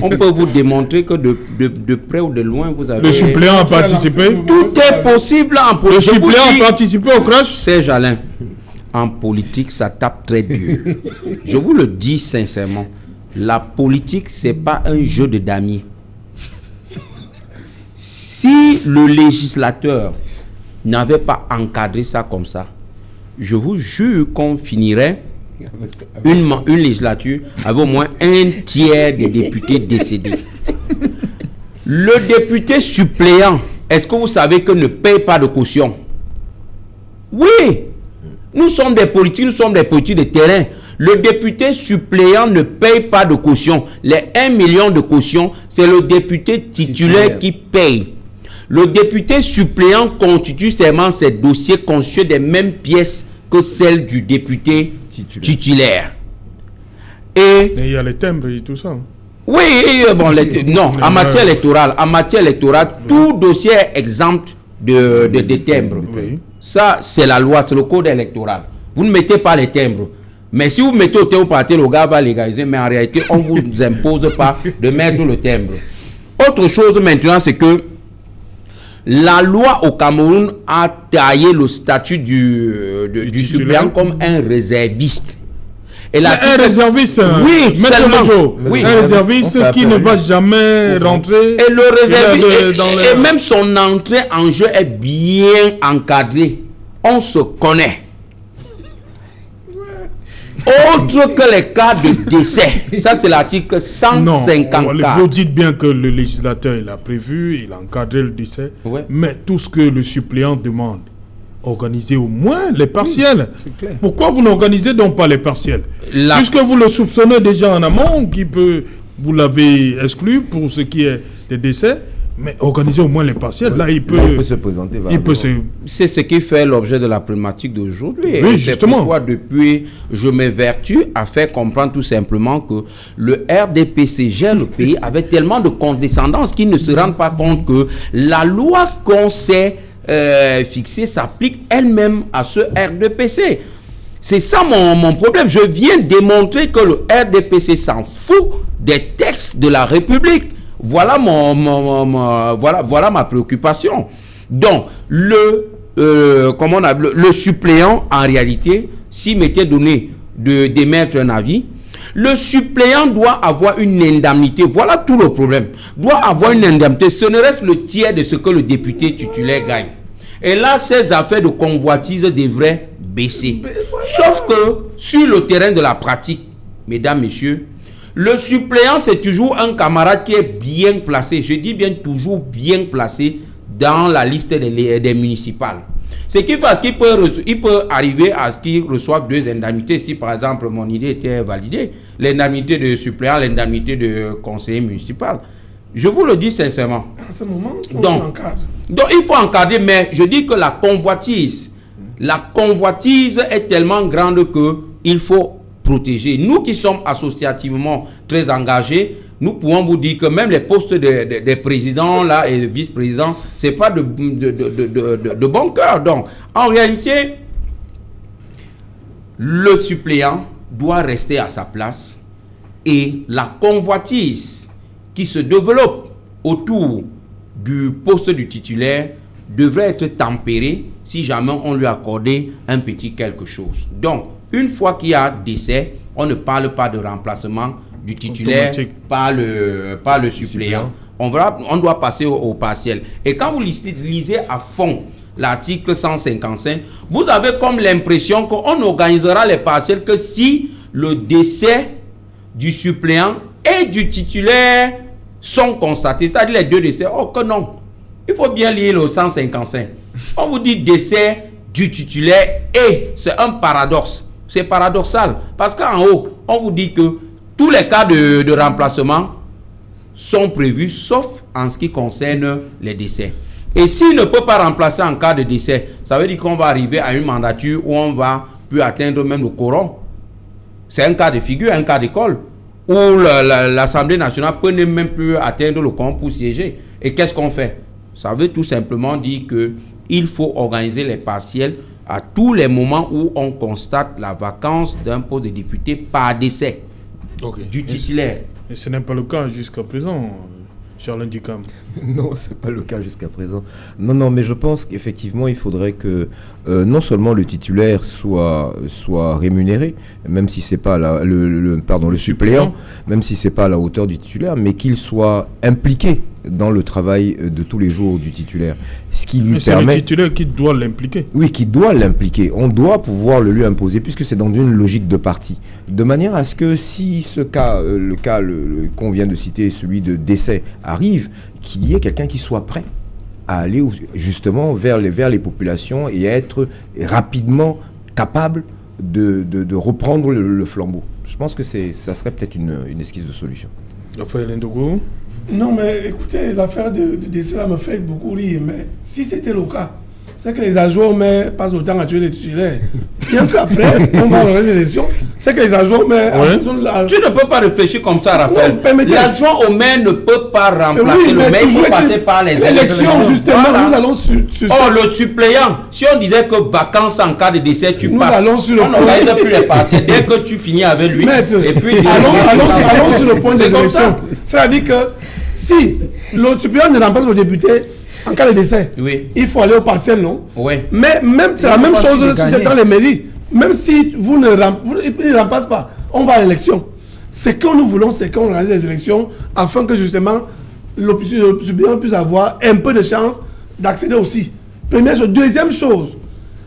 On peut vous démontrer que de près ou de loin, vous avez... Le suppléant a participé? Tout est possible en politique. Le suppléant a participé au crash? Serge Alain, en politique, ça tape très dur. Je vous le dis sincèrement. La politique, c'est pas un jeu de damier. Si le législateur n'avait pas encadré ça comme ça, je vous jure qu'on finirait une législature avec au moins un tiers des députés décédés. Le député suppléant, est-ce que vous savez que ne paye pas de caution? Oui, nous sommes des politiques de terrain. Le député suppléant ne paye pas de caution. Les 1 million de caution, c'est le député titulaire qui paye. Le député suppléant constitue seulement ses dossiers constitués des mêmes pièces que celles du député titulaire. Et il y a les timbres et tout ça. Oui, bon, non, en matière électorale, tout dossier est exempt de timbres. Oui. Ça, c'est la loi, c'est le code électoral. Vous ne mettez pas les timbres. Mais si vous mettez au timbre parti, le gars va légaliser, mais en réalité, on ne vous impose pas de mettre le timbre. Autre chose maintenant, c'est que la loi au Cameroun a taillé le statut du suppléant comme un réserviste. Et un réserviste, oui, seulement. Oui, un réserviste qui ne va jamais rentrer. Et le réserviste, et même son entrée en jeu est bien encadrée. On se connaît. Autre que les cas de décès. Ça, c'est l'article 154. Non, vous dites bien que le législateur, il a prévu, il a encadré le décès. Ouais. Mais tout ce que le suppléant demande, organisez au moins les partiels. Oui, pourquoi vous n'organisez donc pas les partiels? Puisque vous le soupçonnez déjà en amont, vous l'avez exclu pour ce qui est des décès. Mais organisez au moins les partiels. Là, il peut se présenter. C'est ce qui fait l'objet de la problématique d'aujourd'hui. Oui, justement. Pourquoi depuis, je m'évertue à faire comprendre tout simplement que le RDPC gère le pays avec tellement de condescendance qu'ils ne se rendent pas compte que la loi qu'on s'est fixée s'applique elle-même à ce RDPC. C'est ça mon problème. Je viens démontrer que le RDPC s'en fout des textes de la République. Voilà voilà ma préoccupation. Donc, le suppléant, en réalité, s'il m'était donné d'émettre un avis, le suppléant doit avoir une indemnité. Voilà tout le problème. Doit avoir une indemnité. Ce ne reste le tiers de ce que le député titulaire gagne. Et là, ces affaires de convoitise devraient baisser. Sauf que, sur le terrain de la pratique, mesdames, messieurs, le suppléant, c'est toujours un camarade qui est bien placé. Je dis bien toujours bien placé dans la liste des municipales. Ce qui fait qu'il peut arriver à ce qu'il reçoive 2 indemnités. Si par exemple mon idée était validée, l'indemnité de suppléant, l'indemnité de conseiller municipal. Je vous le dis sincèrement. À ce moment, donc il faut encadrer, mais je dis que la convoitise est tellement grande qu'il faut protéger. Nous qui sommes associativement très engagés, nous pouvons vous dire que même les postes des présidents là, et vice-présidents, ce n'est pas de bon cœur. Donc, en réalité, le suppléant doit rester à sa place et la convoitise qui se développe autour du poste du titulaire devrait être tempérée si jamais on lui accordait un petit quelque chose. Donc, une fois qu'il y a décès, on ne parle pas de remplacement du titulaire par le suppléant. On doit passer au partiel. Et quand vous lisez à fond l'article 155, vous avez comme l'impression qu'on organisera les partiels que si le décès du suppléant et du titulaire sont constatés, c'est-à-dire les 2 décès. Oh que non, il faut bien lire le 155. On vous dit décès du titulaire et c'est un paradoxe. C'est paradoxal. Parce qu'en haut, on vous dit que tous les cas de remplacement sont prévus, sauf en ce qui concerne les décès. Et s'il ne peut pas remplacer en cas de décès, ça veut dire qu'on va arriver à une mandature où on va plus atteindre même le quorum. C'est un cas de figure, un cas d'école, où l'Assemblée nationale peut même plus atteindre le quorum pour siéger. Et qu'est-ce qu'on fait? Ça veut tout simplement dire qu'il faut organiser les partiels à tous les moments où on constate la vacance d'un poste de député par décès du titulaire. Et ce n'est pas le cas jusqu'à présent, Charles Ndikam. Non, ce n'est pas le cas jusqu'à présent. Non, mais je pense qu'effectivement, il faudrait que non seulement le titulaire soit rémunéré, même si ce n'est pas le suppléant, même si ce n'est pas à la hauteur du titulaire, mais qu'il soit impliqué dans le travail de tous les jours du titulaire. Ce qui lui permet... C'est le titulaire qui doit l'impliquer. Oui, qui doit l'impliquer. On doit pouvoir le lui imposer, puisque c'est dans une logique de parti. De manière à ce que si ce cas, le cas qu'on vient de citer, celui de décès, arrive, qu'il y ait quelqu'un qui soit prêt à aller justement vers les populations et être rapidement capable de reprendre le flambeau. Je pense que ça serait peut-être une esquisse de solution. Raphaël Ndogo. Non, mais écoutez, l'affaire de décès là me fait beaucoup rire. Mais si c'était le cas, c'est que les adjoints passent le temps à tuer les titulaires. Bien qu'après, on va dans les élections, c'est que les adjoints Tu ne peux pas réfléchir comme ça, Raphaël. L'adjoint au maire ne peut pas remplacer le maire, il faut passer par les élections. Justement, voilà. Nous allons sur le suppléant, si on disait que vacances en cas de décès, tu passes. Allons sur on n'aurait plus les passer dès que tu finis avec lui. Maître, et puis, allons sur le point des élections. C'est-à-dire que si le suppléant ne remplace le député, en cas de décès, il faut aller au partiel, non? Oui. Mais même, c'est la même chose dans les mairies. Même si vous ne remplace pas, on va à l'élection. Ce que nous voulons, c'est qu'on organise les élections afin que justement le suppléant puisse avoir un peu de chance d'accéder aussi. Première chose. Deuxième chose,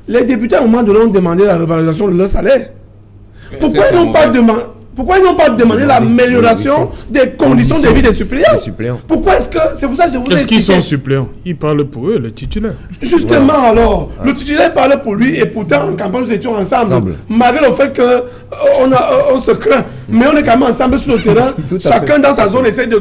les députés à un moment donné ont demandé la revalorisation de leur salaire. Pourquoi ils n'ont pas demandé l'amélioration des conditions de vie des suppléants? Pourquoi est-ce que... C'est pour ça que je vous ai expliqué. Est-ce qu'ils sont suppléants? Ils parlent pour eux, les titulaires. Justement, alors, le titulaire parle pour lui et pourtant en campagne nous étions ensemble. Malgré le fait qu'on se craint, mais on est quand même ensemble sur le terrain. Chacun dans sa zone essaie de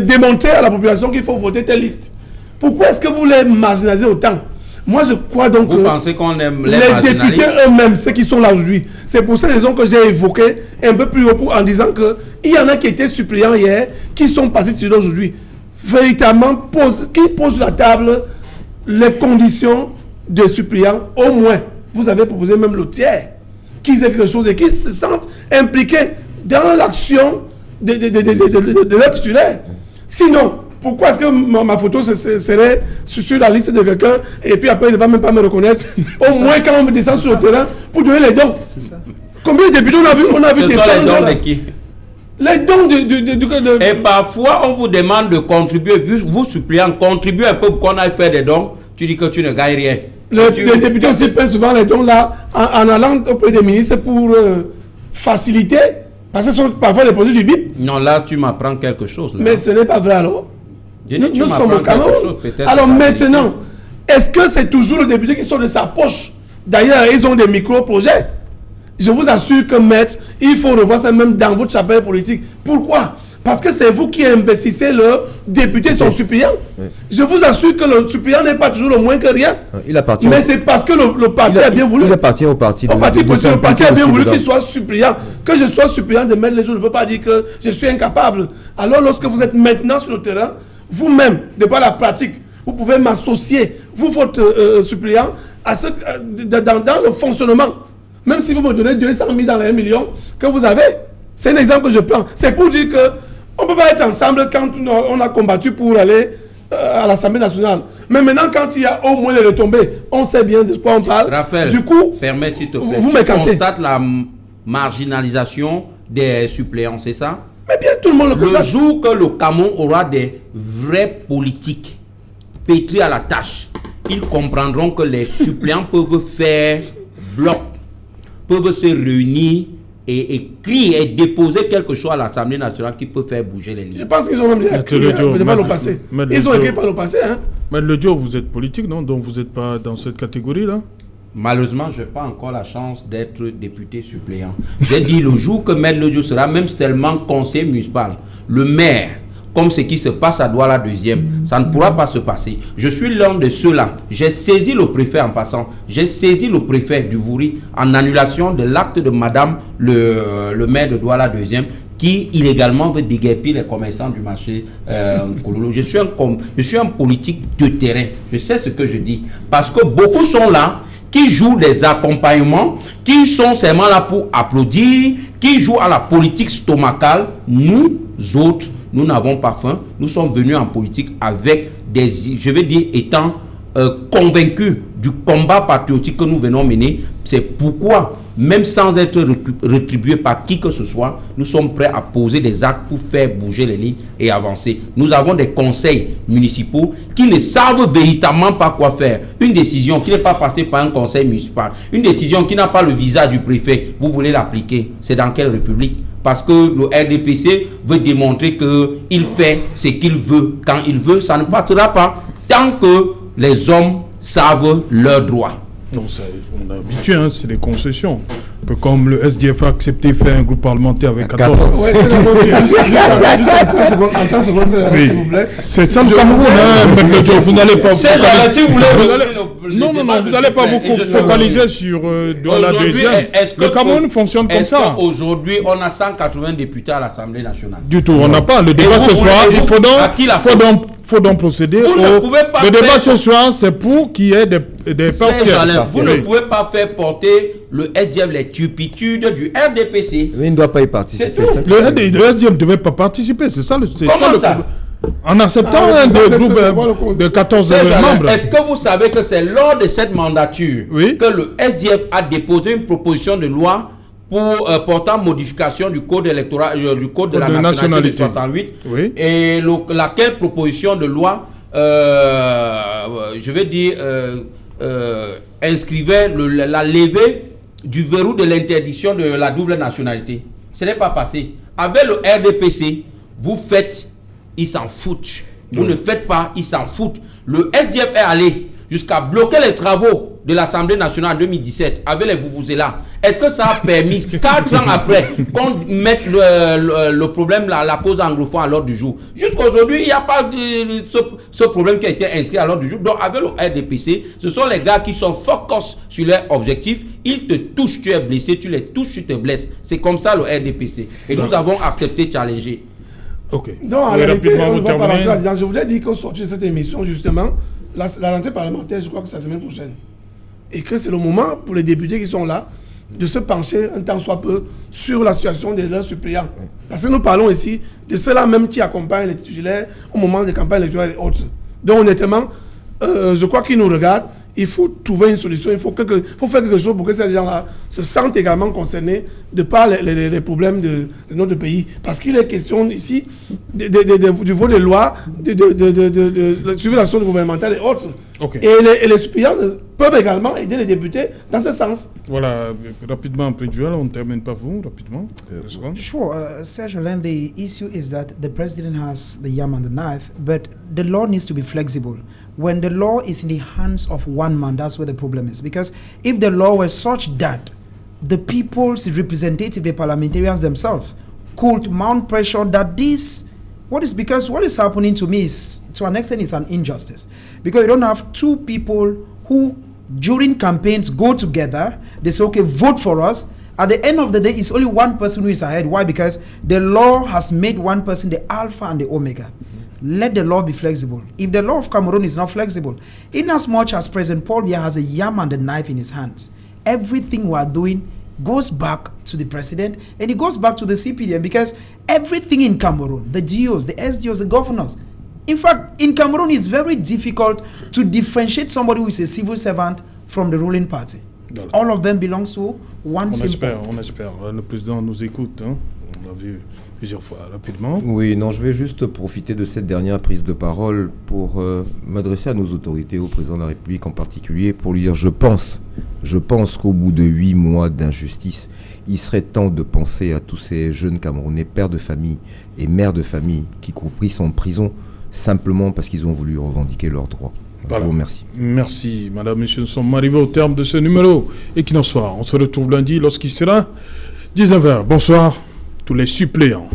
démontrer à la population qu'il faut voter telle liste. Pourquoi est-ce que vous les marginalisez autant? Moi, je crois donc vous pensez qu'on aime les députés eux-mêmes, ceux qui sont là aujourd'hui, c'est pour cette raison que j'ai évoqué un peu plus haut en disant qu'il y en a qui étaient suppléants hier, qui sont passés titulaires aujourd'hui. Véritablement, qui posent sur la table les conditions des suppléants, au moins. Vous avez proposé même le tiers, qu'ils aient quelque chose et qu'ils se sentent impliqués dans l'action de leur titulaire. Sinon, pourquoi est-ce que ma photo serait sur la liste de quelqu'un et puis après il ne va même pas me reconnaître? Au moins quand on descend sur le terrain pour donner les dons. C'est ça. Combien de députés on a vu descendre? Ce sont les dons de qui? Les dons de... Et parfois on vous demande de contribuer, vous suppléants, contribuez un peu pour qu'on aille faire des dons. Tu dis que tu ne gagnes rien. Les députés aussi prennent souvent les dons là en allant auprès des ministres pour faciliter, parce que ce sont parfois les produits du BIP. Non, là tu m'apprends quelque chose. Là. Mais ce n'est pas vrai alors. Nous sommes au Cameroun. Alors maintenant, est-ce que c'est toujours le député qui sort de sa poche? D'ailleurs, ils ont des micro-projets. Je vous assure que, maître, il faut revoir ça même dans votre chapelle politique. Pourquoi? Parce que c'est vous qui investissez le député, son suppléant. Je vous assure que le suppléant n'est pas toujours le moins que rien. Il appartient. Mais c'est parce que le parti a bien voulu. Il appartient au parti. Le parti a bien voulu qu'il soit suppléant. Que je sois suppléant de mettre les jours ne veut pas dire que je suis incapable. Alors lorsque vous êtes maintenant sur le terrain, vous-même, de par la pratique, vous pouvez m'associer, vous, votre suppléant, dans le fonctionnement. Même si vous me donnez 200 000 dans les 1 million que vous avez. C'est un exemple que je prends. C'est pour dire qu'on ne peut pas être ensemble quand on a combattu pour aller à l'Assemblée nationale. Mais maintenant, quand il y a au moins les retombées, on sait bien de quoi on parle. Raphaël, du coup, permets s'il te plaît. Vous tu constates la marginalisation des suppléants, c'est ça? Mais bien, tout le monde le constate. Le jour que le Cameroun aura des vrais politiques pétris à la tâche, ils comprendront que les suppléants peuvent faire bloc, peuvent se réunir et écrire et déposer quelque chose à l'Assemblée nationale qui peut faire bouger les lignes. Je pense qu'ils ont même écrit par le passé. Ils ont écrit par le passé. Hein? Mais le Diop, vous êtes politique, non? Donc vous n'êtes pas dans cette catégorie-là? Malheureusement, je n'ai pas encore la chance d'être député suppléant. J'ai dit le jour que Maître Lodjo sera même seulement conseiller municipal, le maire, comme ce qui se passe à Douala 2e, ça ne pourra pas se passer. Je suis l'un de ceux-là. J'ai saisi le préfet en passant. J'ai saisi le préfet du Vouri en annulation de l'acte de madame le maire de Douala 2e qui illégalement veut déguerpir les commerçants du marché Kololo. Je suis un politique de terrain. Je sais ce que je dis. Parce que beaucoup sont là, qui jouent des accompagnements, qui sont seulement là pour applaudir, qui jouent à la politique stomacale. Nous autres, nous n'avons pas faim. Nous sommes venus en politique avec des, je vais dire, étant convaincus du combat patriotique que nous venons mener. C'est pourquoi, même sans être rétribués par qui que ce soit, nous sommes prêts à poser des actes pour faire bouger les lignes et avancer. Nous avons des conseils municipaux qui ne savent véritablement pas quoi faire. Une décision qui n'est pas passée par un conseil municipal, une décision qui n'a pas le visa du préfet, vous voulez l'appliquer. C'est dans quelle république? Parce que le RDPC veut démontrer qu'il fait ce qu'il veut quand il veut. Ça ne passera pas tant que les hommes savent leurs droits. Non, ça, on est habitué, hein, c'est des concessions. Un peu comme le SDF a accepté de faire un groupe parlementaire avec 14. Ouais, c'est la s'il vous plaît. C'est ça le Cameroun, hein. Vous n'allez pas... Non, vous n'allez pas vous focaliser sur la deuxième. Le Cameroun fonctionne comme ça. Aujourd'hui, on a 180 députés à l'Assemblée nationale. Du tout, on n'a pas. Le débat ce soir, il faut donc procéder le débat ce soir, c'est pour qu'il y ait des partiels. Vous ne pouvez pas faire porter le SDF les turpitudes du RDPC. Mais il ne doit pas y participer. Le SDF ne devait pas participer, c'est ça le problème. En acceptant un groupe de 14 membres. Est-ce que vous savez que c'est lors de cette mandature que le SDF a déposé une proposition de loi pour portant modification du code électoral, du code de la nationalité de 68, et laquelle proposition de loi, je vais dire, inscrivait la levée du verrou de l'interdiction de la double nationalité. Ce n'est pas passé. Avec le RDPC, vous faites, ils s'en foutent. Vous ne faites pas, ils s'en foutent. Le SDF est allé jusqu'à bloquer les travaux de l'Assemblée nationale en 2017 avec les Vuvuzela. Est-ce que ça a permis, 4 ans après, qu'on mette le problème, la cause anglophone à l'ordre du jour? Jusqu'aujourd'hui, il n'y a pas ce problème qui a été inscrit à l'ordre du jour. Donc, avec le RDPC, ce sont les gars qui sont focus sur leurs objectifs. Ils te touchent, tu es blessé, tu les touches, tu te blesses. C'est comme ça le RDPC. Et nous avons accepté de challenger. Ok. Donc, en réalité, on ne va pas rentrer là-dedans. Je voulais dire qu'au sortir de cette émission, justement, la rentrée parlementaire, je crois que c'est la semaine prochaine. Et que c'est le moment pour les députés qui sont là de se pencher un temps soit peu sur la situation de leurs suppléants. Parce que nous parlons ici de ceux-là même qui accompagnent les titulaires au moment des campagnes électorales et autres. Donc honnêtement, je crois qu'ils nous regardent. Il faut trouver une solution, il faut faire quelque chose pour que ces gens-là se sentent également concernés de par les problèmes de notre pays. Parce qu'il est question ici du vote des lois, de suivre l'action gouvernementale et autres. Okay. Et les suppléants peuvent également aider les députés dans ce sens. Voilà, rapidement, Préjuel, on termine par vous, rapidement. Sure, Serge Alain, the issue is that the president has the yam and the knife, but the law needs to be flexible. When the law is in the hands of one man, that's where the problem is. Because if the law were such that the people's representative, the parliamentarians themselves, could mount pressure that what is happening to me is, to an extent, is an injustice. Because you don't have two people who, during campaigns, go together, they say, okay, vote for us. At the end of the day, it's only one person who is ahead. Why? Because the law has made one person the alpha and the omega. Let the law be flexible. If the law of Cameroon is not flexible, in as much as President Paul Biya has a yam and a knife in his hands, everything we are doing goes back to the president and it goes back to the CPDM, because everything in Cameroon, the GOs, the SDOs, the governors, in fact, in Cameroon, it's very difficult to differentiate somebody who is a civil servant from the ruling party. Voilà. All of them belongs to one simple. On espère. Le président nous écoute. Hein. On l'a vu plusieurs fois, rapidement. Oui, non, je vais juste profiter de cette dernière prise de parole pour m'adresser à nos autorités, au président de la République en particulier, pour lui dire, je pense qu'au bout de 8 mois d'injustice, il serait temps de penser à tous ces jeunes Camerounais, pères de famille et mères de famille, qui compris sont en prison simplement parce qu'ils ont voulu revendiquer leurs droits. Voilà. Je vous remercie. Merci, madame, monsieur. Nous sommes arrivés au terme de ce numéro. Et qu'il en soit, on se retrouve lundi lorsqu'il sera 19h. Bonsoir, tous les suppléants.